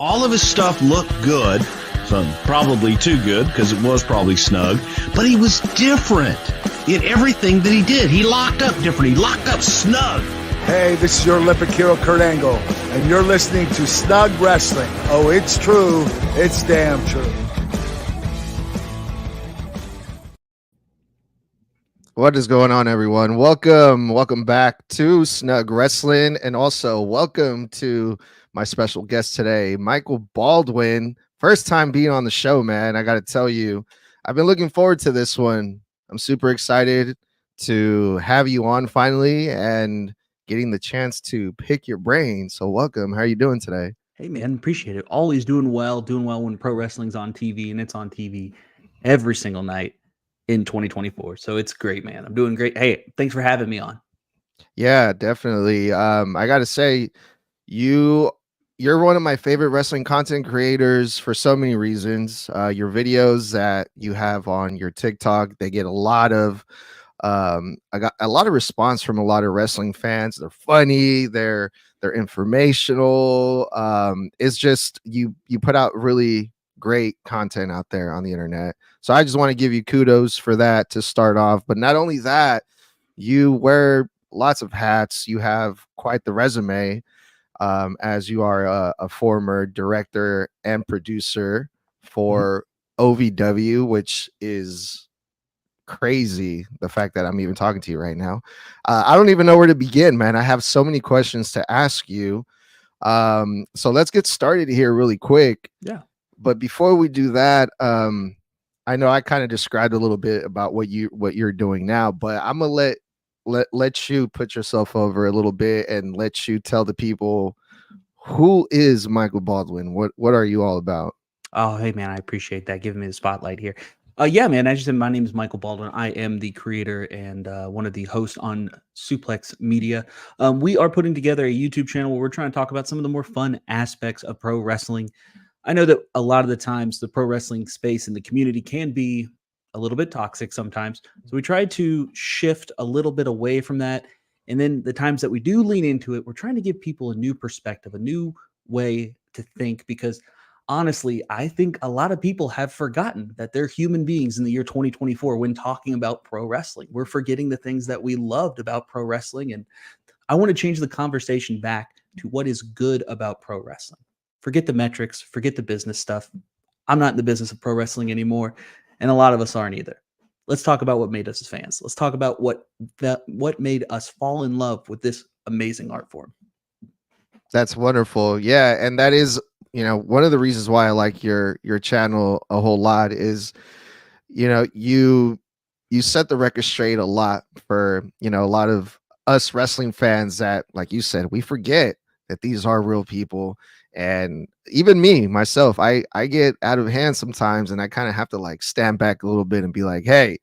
All of his stuff looked good, so probably too good because it was probably snug, but he was different in everything that he did. He locked up different. He locked up snug. Hey, this is your Olympic hero, Kurt Angle, and you're listening to Snug Wrestling. Oh, it's true. It's damn true. What is going on, everyone? Welcome back to Snug Wrestling, and also welcome to my special guest today, Michael Baldwin. First time being on the show, man. I got to tell you, I've been looking forward to this one. I'm super excited to have you on finally and getting the chance to pick your brain. So welcome. How are you doing today? Hey, man, appreciate it. Always doing well when pro wrestling's on TV, and it's on TV every single night in 2024. So it's great, man. I'm doing great. Hey, thanks for having me on. Yeah, definitely. I got to say, you're one of my favorite wrestling content creators for so many reasons. Your videos that you have on your TikTok, they get a lot of I got a lot of response from a lot of wrestling fans. They're funny, they're informational. It's just you put out really great content out there on the internet. So I just want to give you kudos for that to start off. But not only that, you wear lots of hats. You have quite the resume, as you are a former director and producer for OVW, which is crazy, the fact that I'm even talking to you right now. I don't even know where to begin, man. I have so many questions to ask you. So let's get started here really quick. Yeah. But before we do that, I know I kind of described a little bit about what you're doing now, but I'm gonna let you put yourself over a little bit and let you tell the people, who is Michael Baldwin? What are you all about? Oh, hey, man, I appreciate that. Giving me the spotlight here. Yeah, man, as you said, my name is Michael Baldwin. I am the creator and one of the hosts on Suplex Media. We are putting together a YouTube channel where we're trying to talk about some of the more fun aspects of pro wrestling. I know that a lot of the times the pro wrestling space and the community can be a little bit toxic sometimes. So we try to shift a little bit away from that. And then the times that we do lean into it, we're trying to give people a new perspective, a new way to think, because honestly, I think a lot of people have forgotten that they're human beings in the year 2024 when talking about pro wrestling. We're forgetting the things that we loved about pro wrestling. And I want to change the conversation back to what is good about pro wrestling. Forget the metrics, forget the business stuff. I'm not in the business of pro wrestling anymore, and a lot of us aren't either. Let's talk about what made us as fans. Let's talk about what made us fall in love with this amazing art form. That's wonderful. Yeah, and that is, one of the reasons why I like your channel a whole lot is, you set the record straight a lot for, a lot of us wrestling fans that, like you said, we forget that these are real people. And even me, myself, I get out of hand sometimes, and I kind of have to like stand back a little bit and be like, hey,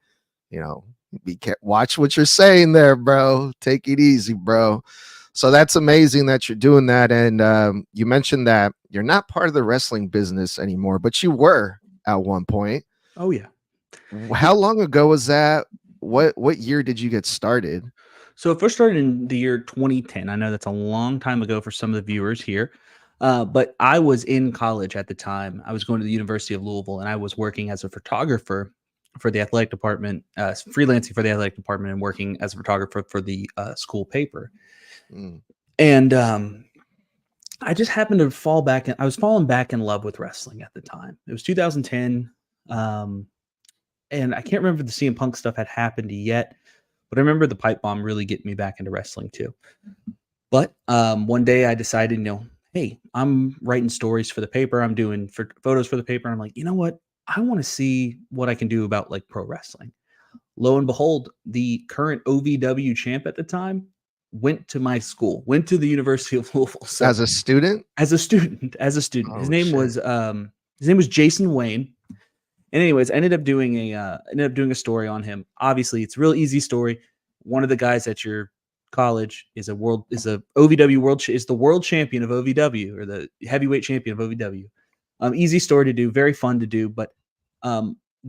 watch what you're saying there, bro. Take it easy, bro. So that's amazing that you're doing that. And you mentioned that you're not part of the wrestling business anymore, but you were at one point. Oh, yeah. How long ago was that? What year did you get started? So it first started in the year 2010. I know that's a long time ago for some of the viewers here. But I was in college at the time. I was going to the University of Louisville, and I was working as a photographer for the athletic department, freelancing for the athletic department and working as a photographer for the school paper. And I just happened to fall back, and I was falling back in love with wrestling at the time. It was 2010. And I can't remember if the CM Punk stuff had happened yet, but I remember the pipe bomb really getting me back into wrestling too. But one day I decided, hey, I'm writing stories for the paper. I'm doing photos for the paper. I'm like, you know what? I want to see what I can do about like pro wrestling. Lo and behold, the current OVW champ at the time went to my school, went to the University of Louisville. So, as a student. Oh, his name was Jason Wayne. And anyways, I ended up doing a story on him. Obviously, it's a real easy story. One of the guys at your college is the world champion of OVW, or the heavyweight champion of OVW. Easy story to do, very fun to do, but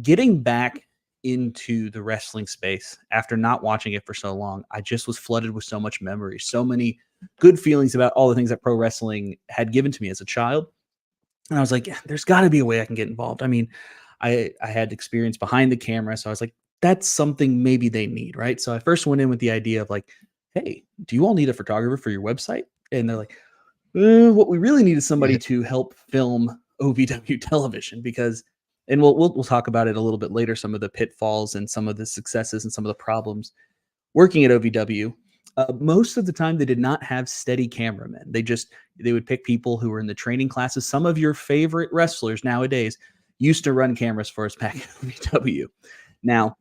getting back into the wrestling space after not watching it for so long, I just was flooded with so much memory, so many good feelings about all the things that pro wrestling had given to me as a child. And I was like, yeah, there's got to be a way I can get involved. I mean, I had experience behind the camera, so I was like, that's something maybe they need, right? So I first went in with the idea of like, hey, do you all need a photographer for your website? And they're like, what we really need is somebody to help film OVW television because, and we'll talk about it a little bit later, some of the pitfalls and some of the successes and some of the problems working at OVW. Most of the time, they did not have steady cameramen. They would pick people who were in the training classes. Some of your favorite wrestlers nowadays used to run cameras for us back at OVW. Now,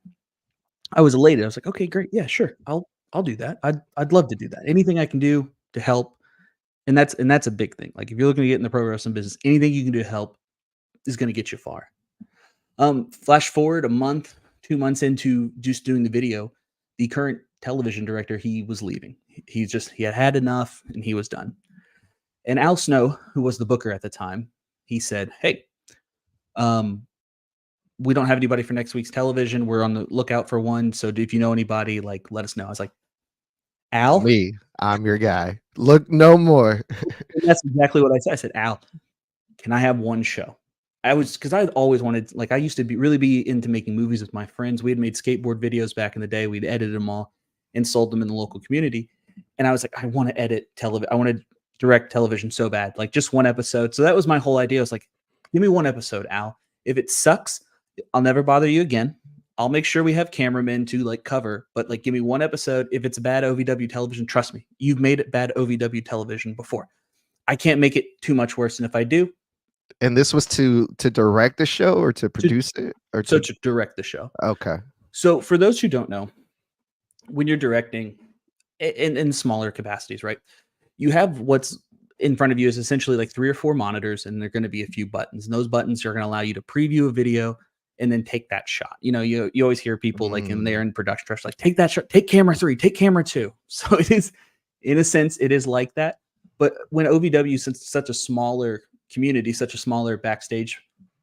I was elated. I was like, okay, great, yeah, sure, I'll do that. I'd love to do that. Anything I can do to help, and that's a big thing. Like if you're looking to get in the pro wrestling business, anything you can do to help is going to get you far. Flash forward a month, 2 months into just doing the video, the current television director, he was leaving. He had enough and he was done. And Al Snow, who was the booker at the time, he said, hey, we don't have anybody for next week's television. We're on the lookout for one. So if you know anybody, like, let us know. I was like, Al? Me, I'm your guy. Look no more. And that's exactly what I said. I said, Al, can I have one show? Because I always wanted, like, I used to really be into making movies with my friends. We had made skateboard videos back in the day. We'd edited them all and sold them in the local community. And I was like, I want to edit television. I want to direct television so bad, like just one episode. So that was my whole idea. I was like, give me one episode, Al. If it sucks, I'll never bother you again. I'll make sure we have cameramen to like cover, but like give me one episode. If it's bad OVW television, trust me, you've made it bad OVW television before. I can't make it too much worse. And if I do. And this was to direct the show or to produce it? Or to direct the show. Okay. So for those who don't know, when you're directing in smaller capacities, right? You have what's in front of you is essentially like 3 or 4 monitors, and there are going to be a few buttons. And those buttons are going to allow you to preview a video and then take that shot. You know, you always hear people like in there in production trush, like take that shot, take camera 3, take camera 2. So it is, in a sense, it is like that. But when OVW is such a smaller community, such a smaller backstage,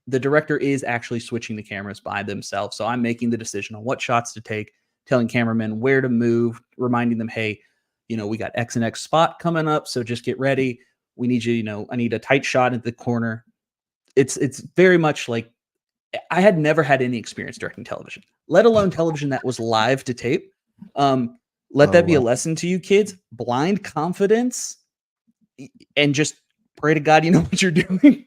the director is actually switching the cameras by themselves. So I'm making the decision on what shots to take, telling cameramen where to move, reminding them, hey, you know, we got X and X spot coming up, so just get ready. We need you, you know, I need a tight shot at the corner. It's very much like I had never had any experience directing television, let alone television that was live to tape. Let that be a lesson to you kids. Blind confidence and just pray to God you know what you're doing.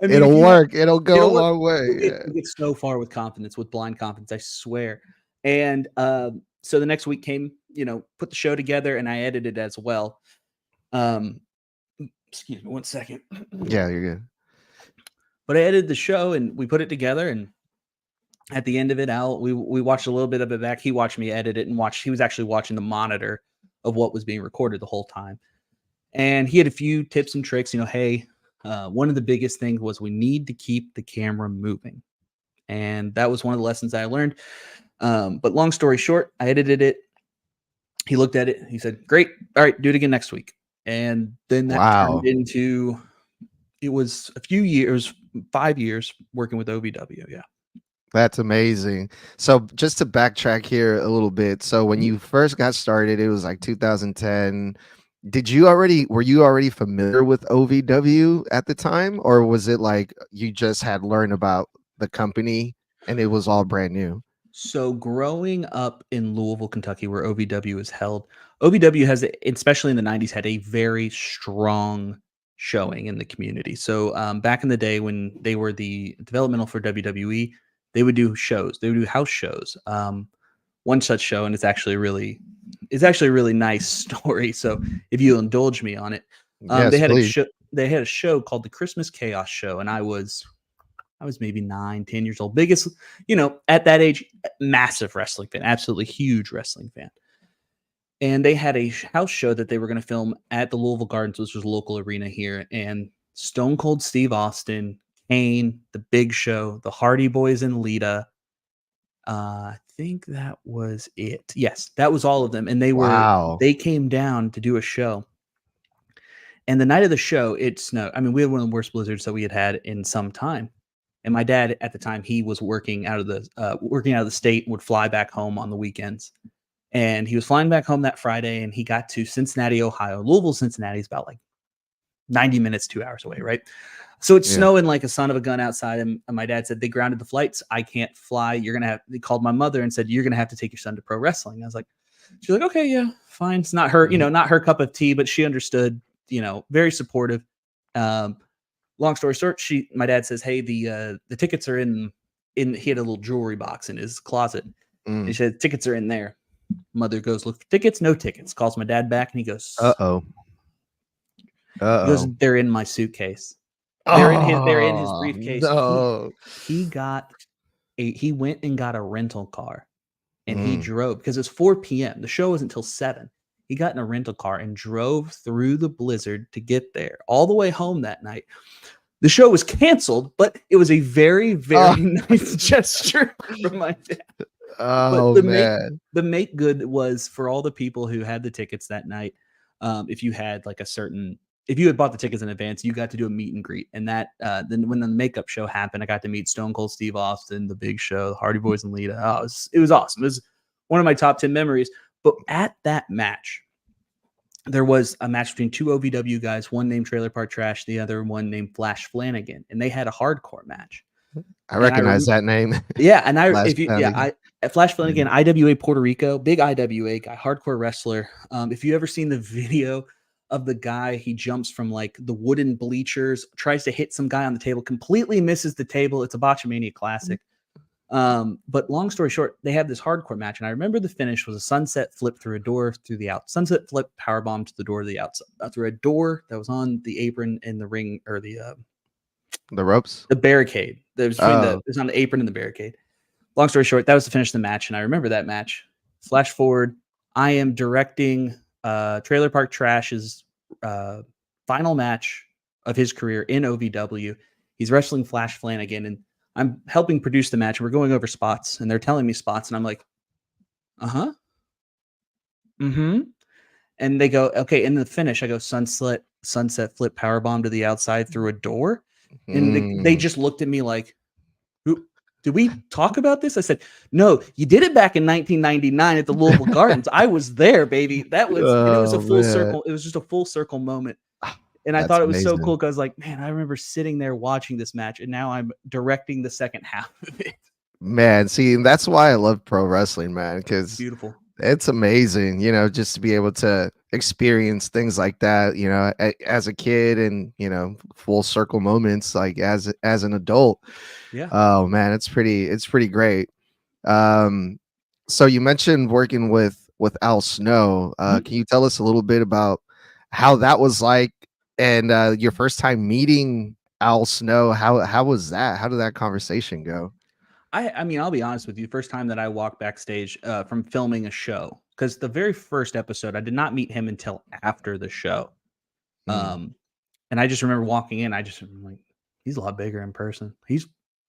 I mean, it'll work. It'll go a long way. You get so far with confidence, with blind confidence, I swear. And so the next week came, you know, put the show together, and I edited as well. Excuse me 1 second. Yeah, you're good. But I edited the show, and we put it together, and at the end of it, we watched a little bit of it back. He watched me edit it, and he was actually watching the monitor of what was being recorded the whole time. And he had a few tips and tricks, you know, hey, one of the biggest things was we need to keep the camera moving. And that was one of the lessons I learned. But long story short, I edited it. He looked at it. He said, great. All right, do it again next week. And then that turned into, it was a few years, 5 years working with OVW. Yeah. That's amazing. So just to backtrack here a little bit. So when you first got started, it was like 2010. Were you already familiar with OVW at the time? Or was it like you just had learned about the company and it was all brand new? So growing up in Louisville, Kentucky, where OVW is held, OVW has, especially in the 90s, had a very strong showing in the community. So back in the day when they were the developmental for WWE, they would do shows. They would do house shows. One such show, and it's actually a really nice story. So if you indulge me on it, yes, they had please. a show. They had a show called the Christmas Chaos Show, and I was maybe 9, 10 years old. Biggest, you know, at that age, massive wrestling fan, absolutely huge wrestling fan. And they had a house show that they were going to film at the Louisville Gardens, which was a local arena here. And Stone Cold Steve Austin, Kane, The Big Show, the Hardy Boys, and Lita. I think that was it. Yes, that was all of them. And they came down to do a show. And the night of the show, it snowed. I mean, we had one of the worst blizzards that we had in some time. And my dad at the time, he was working out of the state, would fly back home on the weekends. And he was flying back home that Friday, and he got to Cincinnati, Ohio. Louisville, Cincinnati is about like 90 minutes, 2 hours away, right? So it's Yeah. snowing like a son of a gun outside, and my dad said they grounded the flights. I can't fly. You're gonna have. They called my mother and said you're gonna have to take your son to pro wrestling. I was like, she's like, okay, yeah, fine. It's not her, not her cup of tea, but she understood. Very supportive. Long story short, my dad says, hey, the tickets are in. He had a little jewelry box in his closet. He said tickets are in there. Mother goes look for tickets. No tickets. Calls my dad back, and he goes, He goes, they're in my suitcase. They're in his briefcase. No. He went and got a rental car, and he drove because it's 4 p.m. The show wasn't until 7. He got in a rental car and drove through the blizzard to get there all the way home that night. The show was canceled, but it was a very, very nice gesture from my dad. Oh, man. The make good was for all the people who had the tickets that night. If you had like if you had bought the tickets in advance, you got to do a meet and greet. And that then when the makeup show happened, I got to meet Stone Cold Steve Austin, The Big Show, the Hardy Boys, and Lita. Oh, it was awesome. It was one of my top 10 memories. But at that match, there was a match between 2 OVW guys, one named Trailer Park Trash, the other one named Flash Flanagan, and they had a hardcore match. I recognize that name. Yeah, and Flash Mm-hmm. Flanagan, IWA Puerto Rico, big IWA guy, hardcore wrestler. If you ever seen the video of the guy, he jumps from like the wooden bleachers, tries to hit some guy on the table, completely misses the table. It's a Botchamania classic. But long story short, they have this hardcore match, and I remember the finish was a sunset flip through a door through the out, sunset flip powerbomb to the door to the outside, through a door that was on the apron in the ring, or the ropes, the barricade. That was between it was on the apron and the barricade. Long story short, that was the finish of the match, and I remember that match. Flash forward, I am directing Trailer Park Trash's final match of his career in OVW. He's wrestling Flash Flanagan, and I'm helping produce the match. We're going over spots, and they're telling me spots, and I'm like, and they go, okay. In the finish, I go sunset flip powerbomb to the outside through a door, and they just looked at me like, did we talk about this? I said, no, you did it back in 1999 at the Louisville Gardens. I was there, baby. That was, and it was a full circle. It was just a full circle moment. And I thought it was so cool because, like, man, I remember sitting there watching this match, and now I'm directing the second half of it. Man, see, that's why I love pro wrestling, man, because beautiful. It's amazing, just to be able to experience things like that, as a kid, and full circle moments like as an adult. Yeah. Oh man, it's pretty great. So you mentioned working with Al Snow. Can you tell us a little bit about how that was like, and your first time meeting Al Snow? How was that? How did that conversation go? I mean, I'll be honest with you. First time that I walked backstage from filming a show, because the very first episode, I did not meet him until after the show. And I just remember walking in. I'm like, he's a lot bigger in person. He's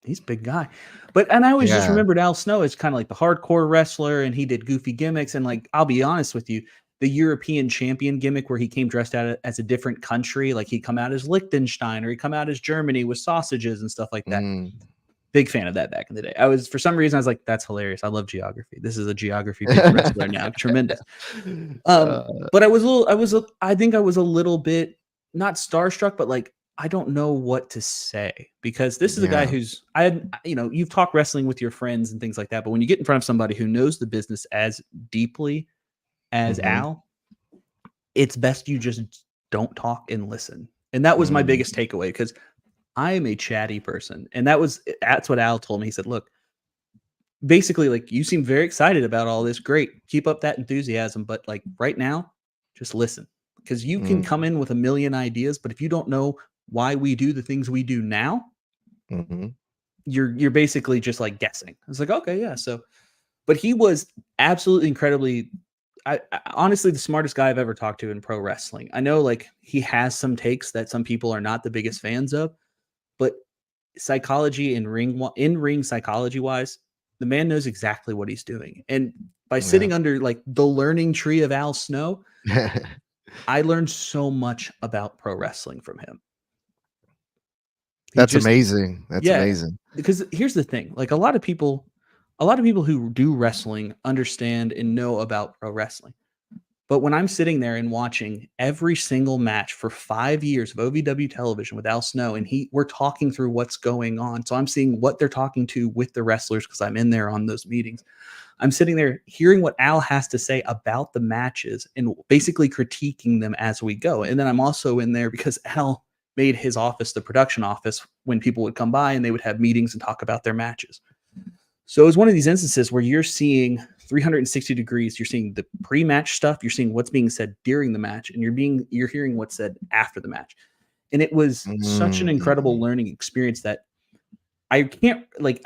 a big guy. And I always just remembered Al Snow as kind of like the hardcore wrestler, and he did goofy gimmicks. And like, I'll be honest with you, the European champion gimmick where he came dressed out as a different country, like he'd come out as Liechtenstein, or he'd come out as Germany with sausages and stuff like that. Big fan of that back in the day. For some reason, I was like, that's hilarious. I love geography. This is a geography wrestler now. Tremendous. But I think I was a little bit not starstruck, but like, I don't know what to say, because this is a guy who's, you've talked wrestling with your friends and things like that, but when you get in front of somebody who knows the business as deeply as Al, it's best you just don't talk and listen. And that was my biggest takeaway, because I am a chatty person. And that's what Al told me. He said, look, basically, like, you seem very excited about all this. Great. Keep up that enthusiasm. But like right now, just listen, because you can come in with a million ideas, but if you don't know why we do the things we do now, you're basically just like guessing. I was like, okay, yeah. So, but he was absolutely incredibly, honestly, the smartest guy I've ever talked to in pro wrestling. I know, like, he has some takes that some people are not the biggest fans of, but psychology in ring psychology wise, the man knows exactly what he's doing. And by sitting under like the learning tree of Al Snow, I learned so much about pro wrestling from him. That's amazing. That's amazing. Because here's the thing, like, a lot of people who do wrestling understand and know about pro wrestling. But when I'm sitting there and watching every single match for 5 years of OVW television with Al Snow, and we're talking through what's going on. So I'm seeing what they're talking to with the wrestlers because I'm in there on those meetings. I'm sitting there hearing what Al has to say about the matches and basically critiquing them as we go. And then I'm also in there because Al made his office the production office when people would come by and they would have meetings and talk about their matches. So it's one of these instances where you're seeing 360 degrees. You're seeing the pre-match stuff. You're seeing what's being said during the match, and you're hearing what's said after the match. And it was such an incredible learning experience that I can't like.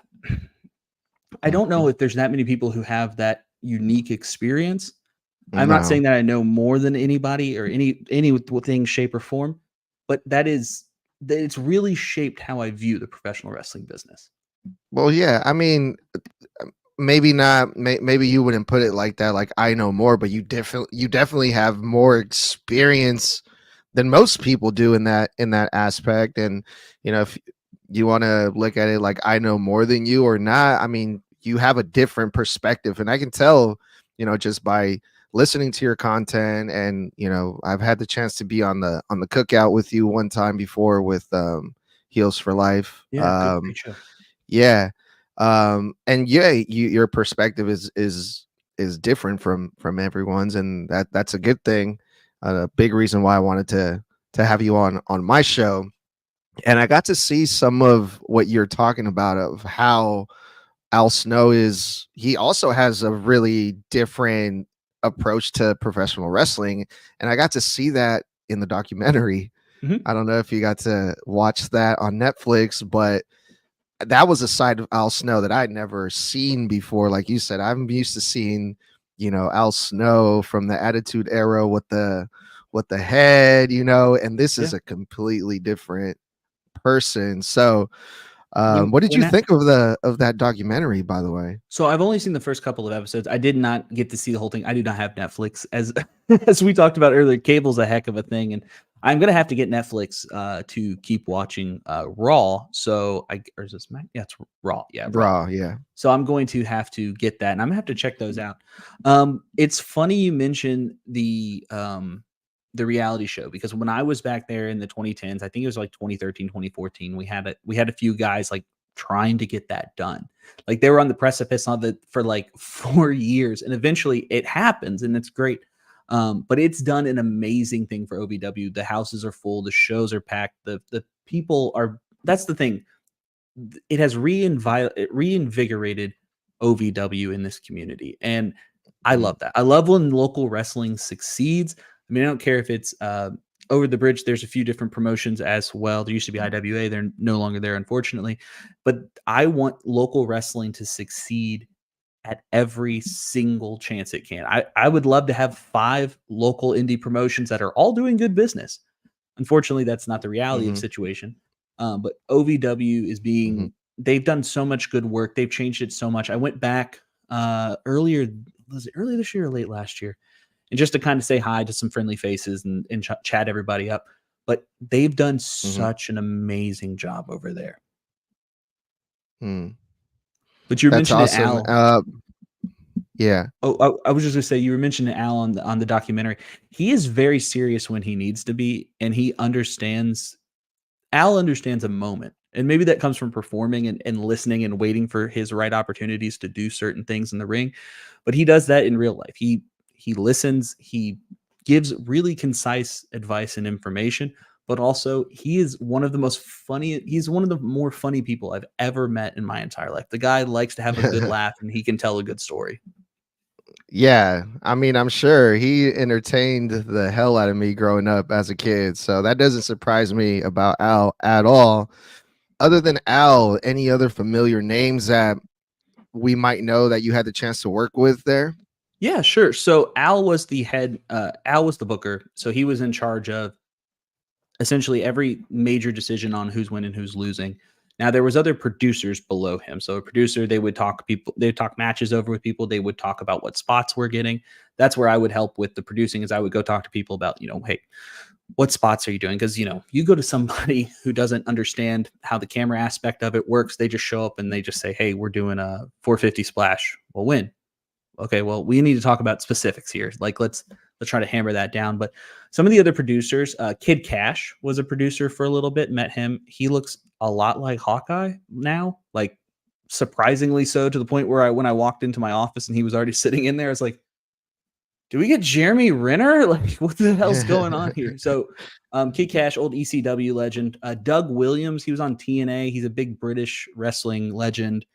I don't know if there's that many people who have that unique experience. I'm not saying that I know more than anybody or anything, shape, or form, but that it's really shaped how I view the professional wrestling business. Well, yeah. I mean, maybe not. Maybe you wouldn't put it like that. Like I know more, but you definitely have more experience than most people do in that aspect. And if you want to look at it like I know more than you or not, I mean, you have a different perspective, and I can tell, just by listening to your content. And I've had the chance to be on the cookout with you one time before with Heels for Life. Yeah, great show. Yeah. And yeah, your perspective is different from everyone's, and that's a good thing. A big reason why I wanted to have you on my show. And I got to see some of what you're talking about of how Al Snow he also has a really different approach to professional wrestling. And I got to see that in the documentary. Mm-hmm. I don't know if you got to watch that on Netflix, but that was a side of Al Snow that I'd never seen before. Like you said, I'm used to seeing, Al Snow from the Attitude Era with the head, and this is a completely different person. So what did you think of that documentary, by the way? So I've only seen the first couple of episodes. I did not get to see the whole thing. I do not have Netflix, as we talked about earlier. Cable's a heck of a thing, and I'm gonna have to get Netflix to keep watching Raw. So or is this Yeah, it's Raw. Yeah, Raw. Yeah. So I'm going to have to get that, and I'm gonna have to check those out. It's funny you mentioned the reality show, because when I was back there in the 2010s, I think it was like 2013, 2014, we had a few guys like trying to get that done. Like they were on the precipice of it for like 4 years, and eventually it happens, and it's great. But it's done an amazing thing for OVW. The houses are full, the shows are packed, the people are. That's the thing. It has reinvigorated OVW in this community, and I love that. I love when local wrestling succeeds. I mean, I don't care if it's over the bridge. There's a few different promotions as well. There used to be IWA. They're no longer there, unfortunately. But I want local wrestling to succeed at every single chance it can. I would love to have 5 local indie promotions that are all doing good business. Unfortunately, that's not the reality of the situation. But OVW is they've done so much good work. They've changed it so much. I went back earlier this year or late last year, and just to kind of say hi to some friendly faces and chat everybody up. But they've done such an amazing job over there. But you mentioned awesome. Al. Yeah. Oh, I was just gonna say, you were mentioning Al on the documentary. He is very serious when he needs to be, and Al understands a moment. And maybe that comes from performing and listening and waiting for his right opportunities to do certain things in the ring. But he does that in real life. He listens, he gives really concise advice and information, but also he's one of the more funny people I've ever met in my entire life. The guy likes to have a good laugh, and he can tell a good story. Yeah, I mean, I'm sure he entertained the hell out of me growing up as a kid, so that doesn't surprise me about Al at all. Other than Al, any other familiar names that we might know that you had the chance to work with there? Yeah, sure. So Al was the booker. So he was in charge of essentially every major decision on who's winning, who's losing. Now there was other producers below him. So a producer, they'd talk matches over with people. They would talk about what spots we're getting. That's where I would help with the producing, is I would go talk to people about, hey, what spots are you doing? Because, you go to somebody who doesn't understand how the camera aspect of it works. They just show up and they just say, hey, we're doing a 450 splash. Well, when? Okay, well, we need to talk about specifics here. Like, let's let's try to hammer that down. But some of the other producers, Kid Cash was a producer for a little bit. Met him. He looks a lot like Hawkeye now, like surprisingly so, to the point where when I walked into my office and he was already sitting in there, I was like, do we get Jeremy Renner? Like, what the hell's going on here? So, Kid Cash, old ECW legend. Doug Williams, he was on TNA. He's a big British wrestling legend.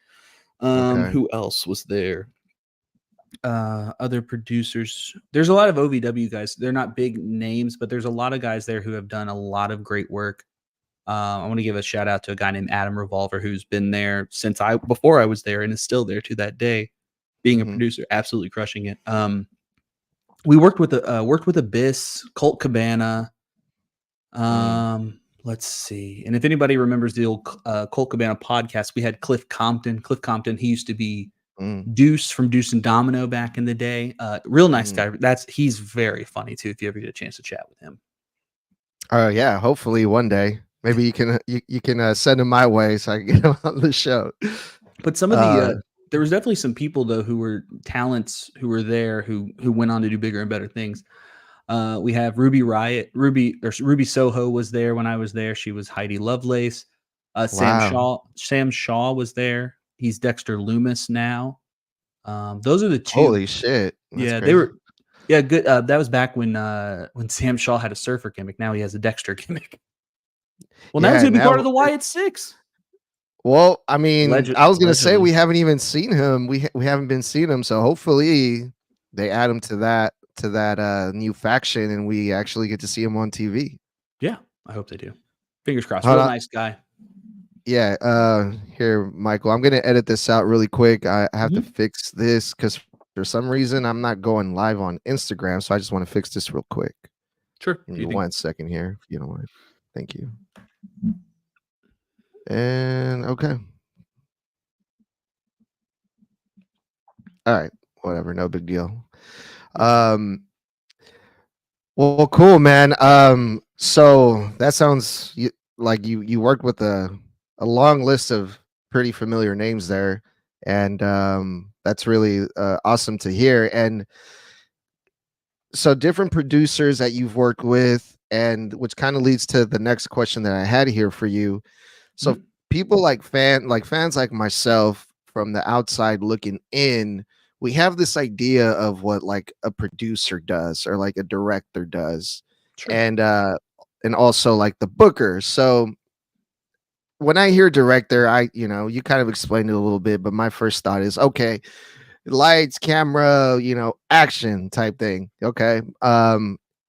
Okay. Who else was there? Other producers. There's a lot of OVW guys. They're not big names, but there's a lot of guys there who have done a lot of great work. I want to give a shout out to a guy named Adam Revolver, who's been there since before I was there and is still there to that day, being a producer, absolutely crushing it. We worked with Abyss, Colt Cabana. Let's see. And if anybody remembers the old Colt Cabana podcast, we had Cliff Compton. Cliff Compton, he used to be Deuce from Deuce and Domino back in the day. Real nice guy. He's very funny too, if you ever get a chance to chat with him. Yeah, hopefully one day. Maybe you can send him my way so I can get him on the show. But some of the there was definitely some people though who were talents who were there who went on to do bigger and better things. We have Ruby Riot, Ruby Soho was there when I was there. She was Heidi Lovelace. Sam Shaw was there. He's Dexter Loomis now. Those are the two. Holy shit! That's crazy. They were. Yeah, good. That was back when Sam Shaw had a surfer gimmick. Now he has a Dexter gimmick. Well, now he's gonna be part of the Wyatt Six. Well, I mean, I was gonna say we haven't even seen him. We haven't been seeing him, so hopefully they add him to that new faction, and we actually get to see him on TV. Yeah, I hope they do. Fingers crossed. Real nice guy. Yeah. Here, Michael, I'm gonna edit this out really quick. I have to fix this because for some reason I'm not going live on Instagram, so I just want to fix this real quick. Sure. Give me 1 second here, if you don't mind. Thank you. And okay. All right. Whatever. No big deal. Well, cool, man. So that sounds like you worked with a long list of pretty familiar names there, and that's really awesome to hear. And so different producers that you've worked with, and which kind of leads to the next question that I had here for you. So people like fans like myself from the outside looking in, we have this idea of what like a producer does or like a director does. Sure. And also like the booker. So when I hear director, you kind of explained it a little bit, but my first thought is, okay, lights, camera, action type thing. Okay.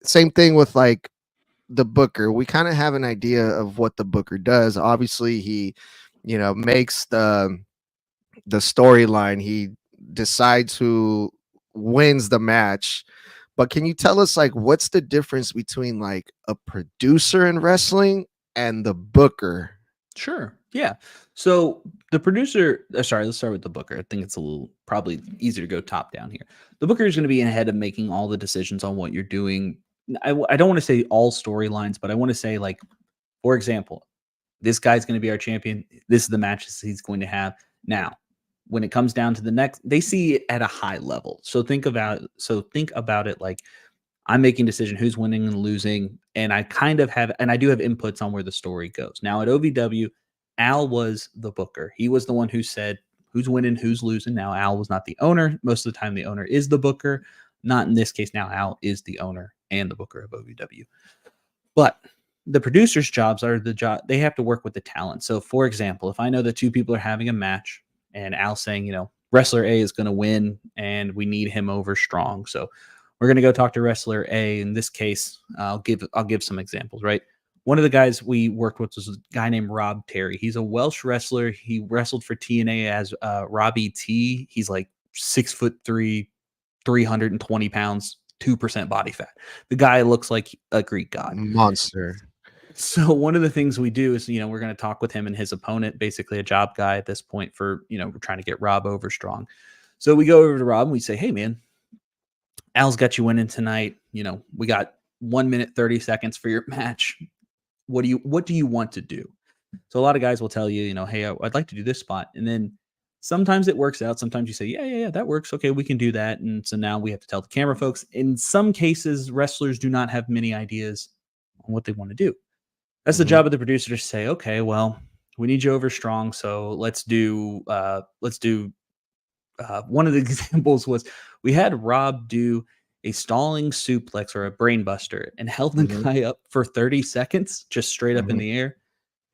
Same thing with like the booker. We kind of have an idea of what the booker does. Obviously he, makes the storyline. He decides who wins the match. But can you tell us like what's the difference between like a producer in wrestling and the booker? Sure. Yeah. So the producer, let's start with the booker. I think it's a little probably easier to go top down here. The booker is going to be ahead of making all the decisions on what you're doing. I don't want to say all storylines, but I want to say like, for example, this guy's going to be our champion. This is the matches he's going to have. Now, when it comes down to the next, they see it at a high level. So think about it like I'm making decision who's winning and losing, and I do have inputs on where the story goes. Now at OVW, Al was the booker. He was the one who said who's winning, who's losing. Now Al was not the owner. Most of the time the owner is the booker. Not in this case. Now Al is the owner and the booker of OVW. But the producer's jobs are they have to work with the talent. So for example, if I know that two people are having a match and Al's saying, wrestler A is going to win and we need him over strong. So we're going to go talk to wrestler A. In this case, I'll give some examples, right? One of the guys we worked with was a guy named Rob Terry. He's a Welsh wrestler. He wrestled for TNA as Robbie T. He's like 6'3", 320 pounds, 2% body fat. The guy looks like a Greek god. Monster. So one of the things we do is, we're going to talk with him and his opponent, basically a job guy at this point for, we're trying to get Rob over strong. So we go over to Rob and we say, hey man, Al's got you winning tonight. We got 1 minute, 30 seconds for your match. What do you want to do? So a lot of guys will tell you, hey, I'd like to do this spot. And then Sometimes it works out. Sometimes you say, yeah, that works. Okay, we can do that. And so now we have to tell the camera folks. In some cases, wrestlers do not have many ideas on what they want to do. That's the Mhm. job of the producer to say, okay, well, we need you over strong. So let's do one of the examples was we had Rob do a stalling suplex or a brain buster and held the Mhm. guy up for 30 seconds, just straight up in Mhm. the air.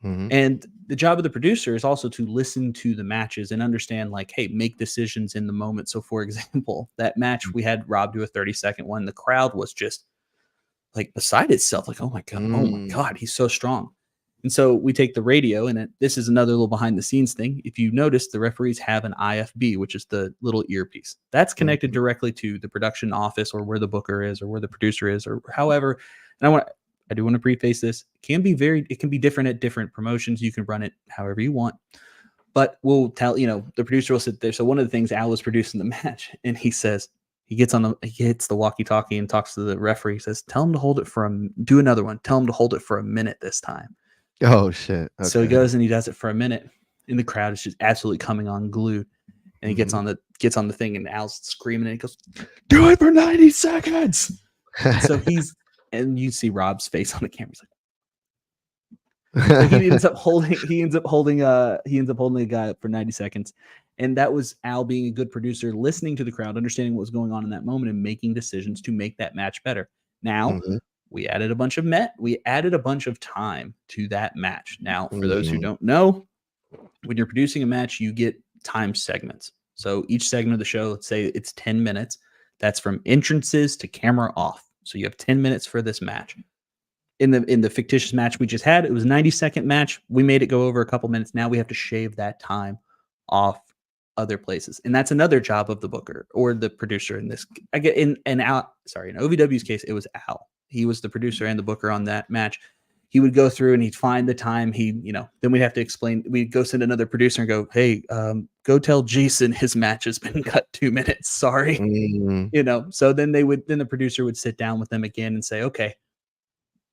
Mhm. And the job of the producer is also to listen to the matches and understand, like, hey, make decisions in the moment. So, for example, that match we had Rob do a 30-second one. The crowd was just like beside itself, like, oh my Mm. God, he's so strong. And so we take the radio, and this is another little behind the scenes thing. If you notice, the referees have an IFB, which is the little earpiece that's connected Mhm. directly to the production office or where the booker is or where the producer is or however. And I do want to preface this. It can be different at different promotions. You can run it however you want, but we'll tell, the producer will sit there. So one of the things, Al was producing the match, and he says, he hits the walkie-talkie and talks to the referee. He says, "Tell him to hold it do another one. Tell him to hold it for a minute this time." Oh shit. So he Okay. goes and he does it for a minute, and the crowd is just absolutely coming unglued. And he gets Mhm. on the thing, and Al's screaming, and he goes, "Do it for 90 seconds!" And so and you see Rob's face on the camera. He's like, so he ends up holding a guy up for 90 seconds. And that was Al being a good producer, listening to the crowd, understanding what was going on in that moment, and making decisions to make that match better. Now, Mhm. we added a bunch of time to that match. Now, for those who Mhm. don't know, when you're producing a match, you get time segments. So each segment of the show, let's say it's 10 minutes. That's from entrances to camera off. So you have 10 minutes for this match. In the fictitious match we just had, it was a 90-second match. We made it go over a couple minutes. Now we have to shave that time off other places. And that's another job of the booker or the producer in this. I get in OVW's case, it was Al. He was the producer and the booker on that match. He would go through and he'd find the time. Then we'd have to explain. We'd go send another producer and go, "Hey, go tell Jason his match has been cut 2 minutes. Sorry." Mhm. So then the producer would sit down with them again and say, "Okay,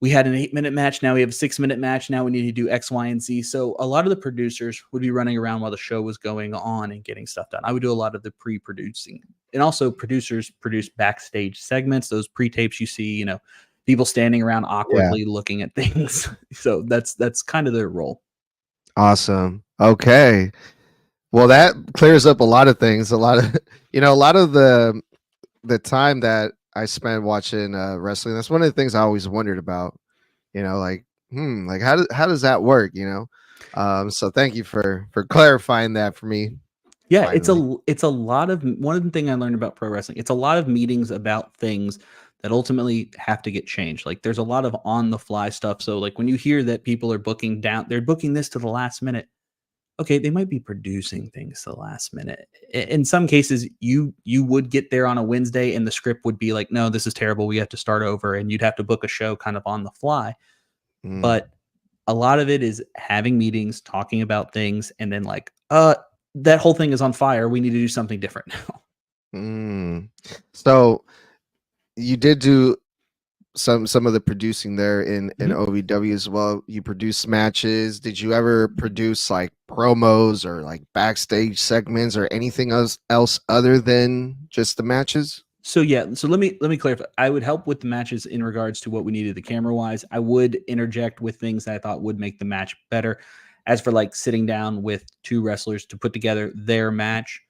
we had an 8-minute match. Now we have a 6-minute match. Now we need to do X, Y, and Z." So a lot of the producers would be running around while the show was going on and getting stuff done. I would do a lot of the pre-producing, and also producers produce backstage segments, those pre-tapes you see, people standing around Yeah. awkwardly looking at things. So that's kind of their role. Awesome. Okay. Well, that clears up a lot of things. A lot of a lot of the time that I spent watching wrestling. That's one of the things I always wondered about. Like like how does that work? So thank you for clarifying that for me. Yeah, Finally. it's a lot of one of the thing I learned about pro wrestling. It's a lot of meetings about things that ultimately have to get changed. Like there's a lot of on the fly stuff. So like when you hear that people are they're booking this to the last minute. Okay, they might be producing things to the last minute. In some cases, you would get there on a Wednesday and the script would be like, "No, this is terrible. We have to start over," and you'd have to book a show kind of on the fly. Mm, But a lot of it is having meetings, talking about things, and then like, that whole thing is on fire. We need to do something different now. mm. So you did do some of the producing there in Mhm. OVW as well. You produced matches. Did you ever produce like promos or like backstage segments or anything else other than just the matches? So yeah, so let me clarify. I would help with the matches in regards to what we needed the camera wise. I would interject with things that I thought would make the match better. As for like sitting down with two wrestlers to put together their match,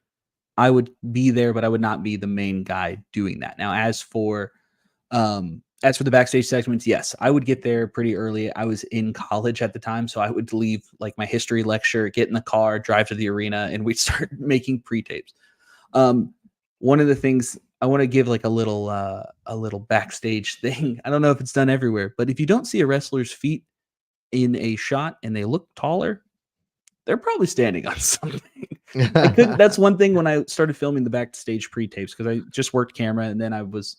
I would be there, but I would not be the main guy doing that. Now, as for the backstage segments, yes, I would get there pretty early. I was in college at the time, so I would leave like my history lecture, get in the car, drive to the arena, and we'd start making pre-tapes. Um, One of the things I want to give like a little backstage thing. I don't know if it's done everywhere, but if you don't see a wrestler's feet in a shot and they look taller, they're probably standing on something. I couldn't That's one thing when I started filming the backstage pre-tapes because I just worked camera and then I was,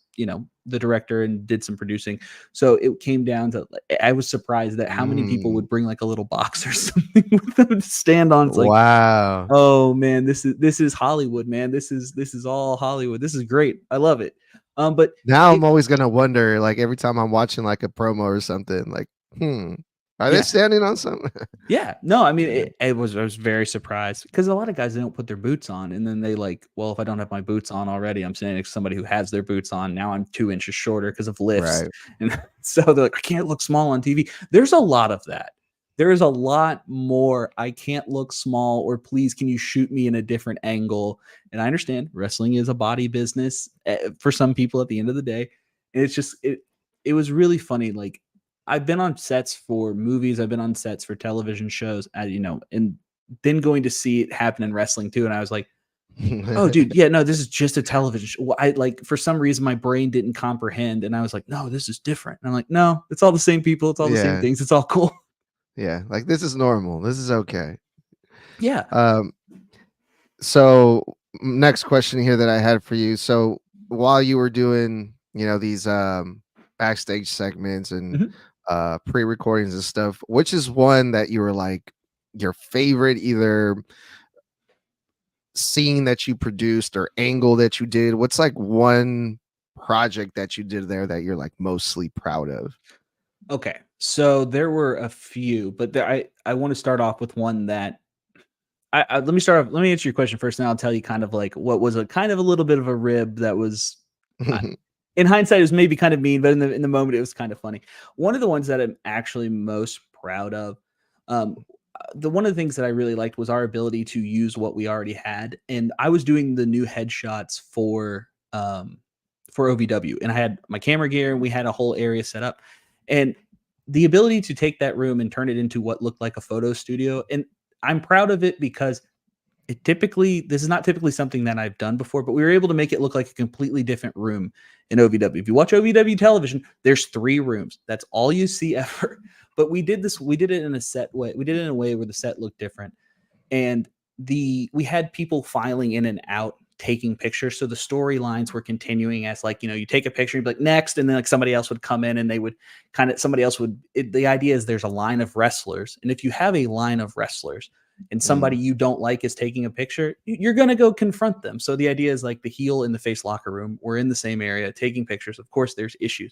the director and did some producing. So it came down to I was surprised at how many people Mm, would bring like a little box or something with them to stand on. It's like, wow. oh man, this is Hollywood, man. This is all Hollywood. This is great. I love it. But Now it I'm always gonna wonder, like every time I'm watching like a promo or something, like, Are they Yeah. standing on something? Yeah. No, I mean, I was very surprised because a lot of guys, they don't put their boots on. And then they like, well, if I don't have my boots on already, I'm standing next to somebody who has their boots on. Now I'm 2 inches shorter because of lifts. Right. And so they're like, I can't look small on TV. There's a lot of that. There is a lot more. I can't look small, or please, can you shoot me in a different angle? And I understand wrestling is a body business for some people at the end of the day. And it's just, it was really funny. Like, I've been on sets for movies. I've been on sets for television shows, and then going to see it happen in wrestling too. And I was like, oh, dude, yeah, no, this is just a television show. Well, I like, for some reason, my brain didn't comprehend. And I was like, no, this is different. And I'm like, no, it's all the same people. It's all the same Yeah. things. It's all cool. Yeah. Like, this is normal. This is okay. Yeah. So next question here that I had for you. So while you were doing, these backstage segments and pre-recordings and stuff, which is one that you were like your favorite either scene that you produced or angle that you did? What's like one project that you did there that you're like mostly proud of? Okay. So there were a few, but I want to start off with one that let me start off. Let me answer your question first, and I'll tell you kind of like what was a kind of a little bit of a rib that was, in hindsight, it was maybe kind of mean, but in the moment, it was kind of funny. One of the ones that I'm actually most proud of, one of the things that I really liked was our ability to use what we already had. And I was doing the new headshots for OVW, and I had my camera gear, and we had a whole area set up, and the ability to take that room and turn it into what looked like a photo studio. And I'm proud of it because this is not typically something that I've done before, but we were able to make it look like a completely different room in OVW. If you watch OVW television, there's 3 rooms. That's all you see ever. But we did it in a set way. We did it in a way where the set looked different. And we had people filing in and out, taking pictures. So the storylines were continuing as like, you take a picture, you'd be like next, and then like somebody else would come in and they would the idea is there's a line of wrestlers. And if you have a line of wrestlers and somebody you don't like is taking a picture, you're going to go confront them. So the idea is like the heel and the face locker room, we're in the same area taking pictures. Of course there's issues.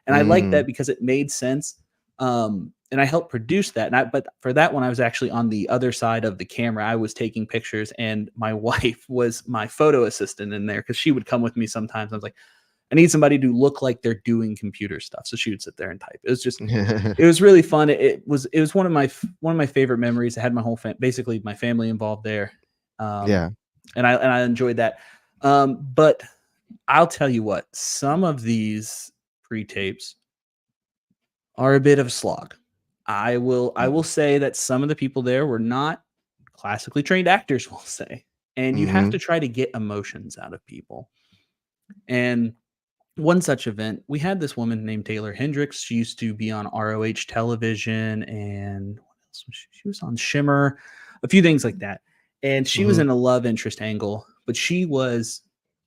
And I like that because it made sense. And I helped produce that. But for that one, I was actually on the other side of the camera. I was taking pictures, and my wife was my photo assistant in there because she would come with me sometimes. I was like, I need somebody to look like they're doing computer stuff. So she would sit there and type. It was just, it was really fun. It was one of my favorite memories. I had my whole basically my family involved there. And I enjoyed that. But I'll tell you what, some of these pre-tapes are a bit of a slog. I will say that some of the people there were not classically trained actors, we'll say. And you have to try to get emotions out of people. And one such event, we had this woman named Taylor Hendricks. She used to be on ROH television, and what else was she was on Shimmer, a few things like that. And she was in a love interest angle, but she was,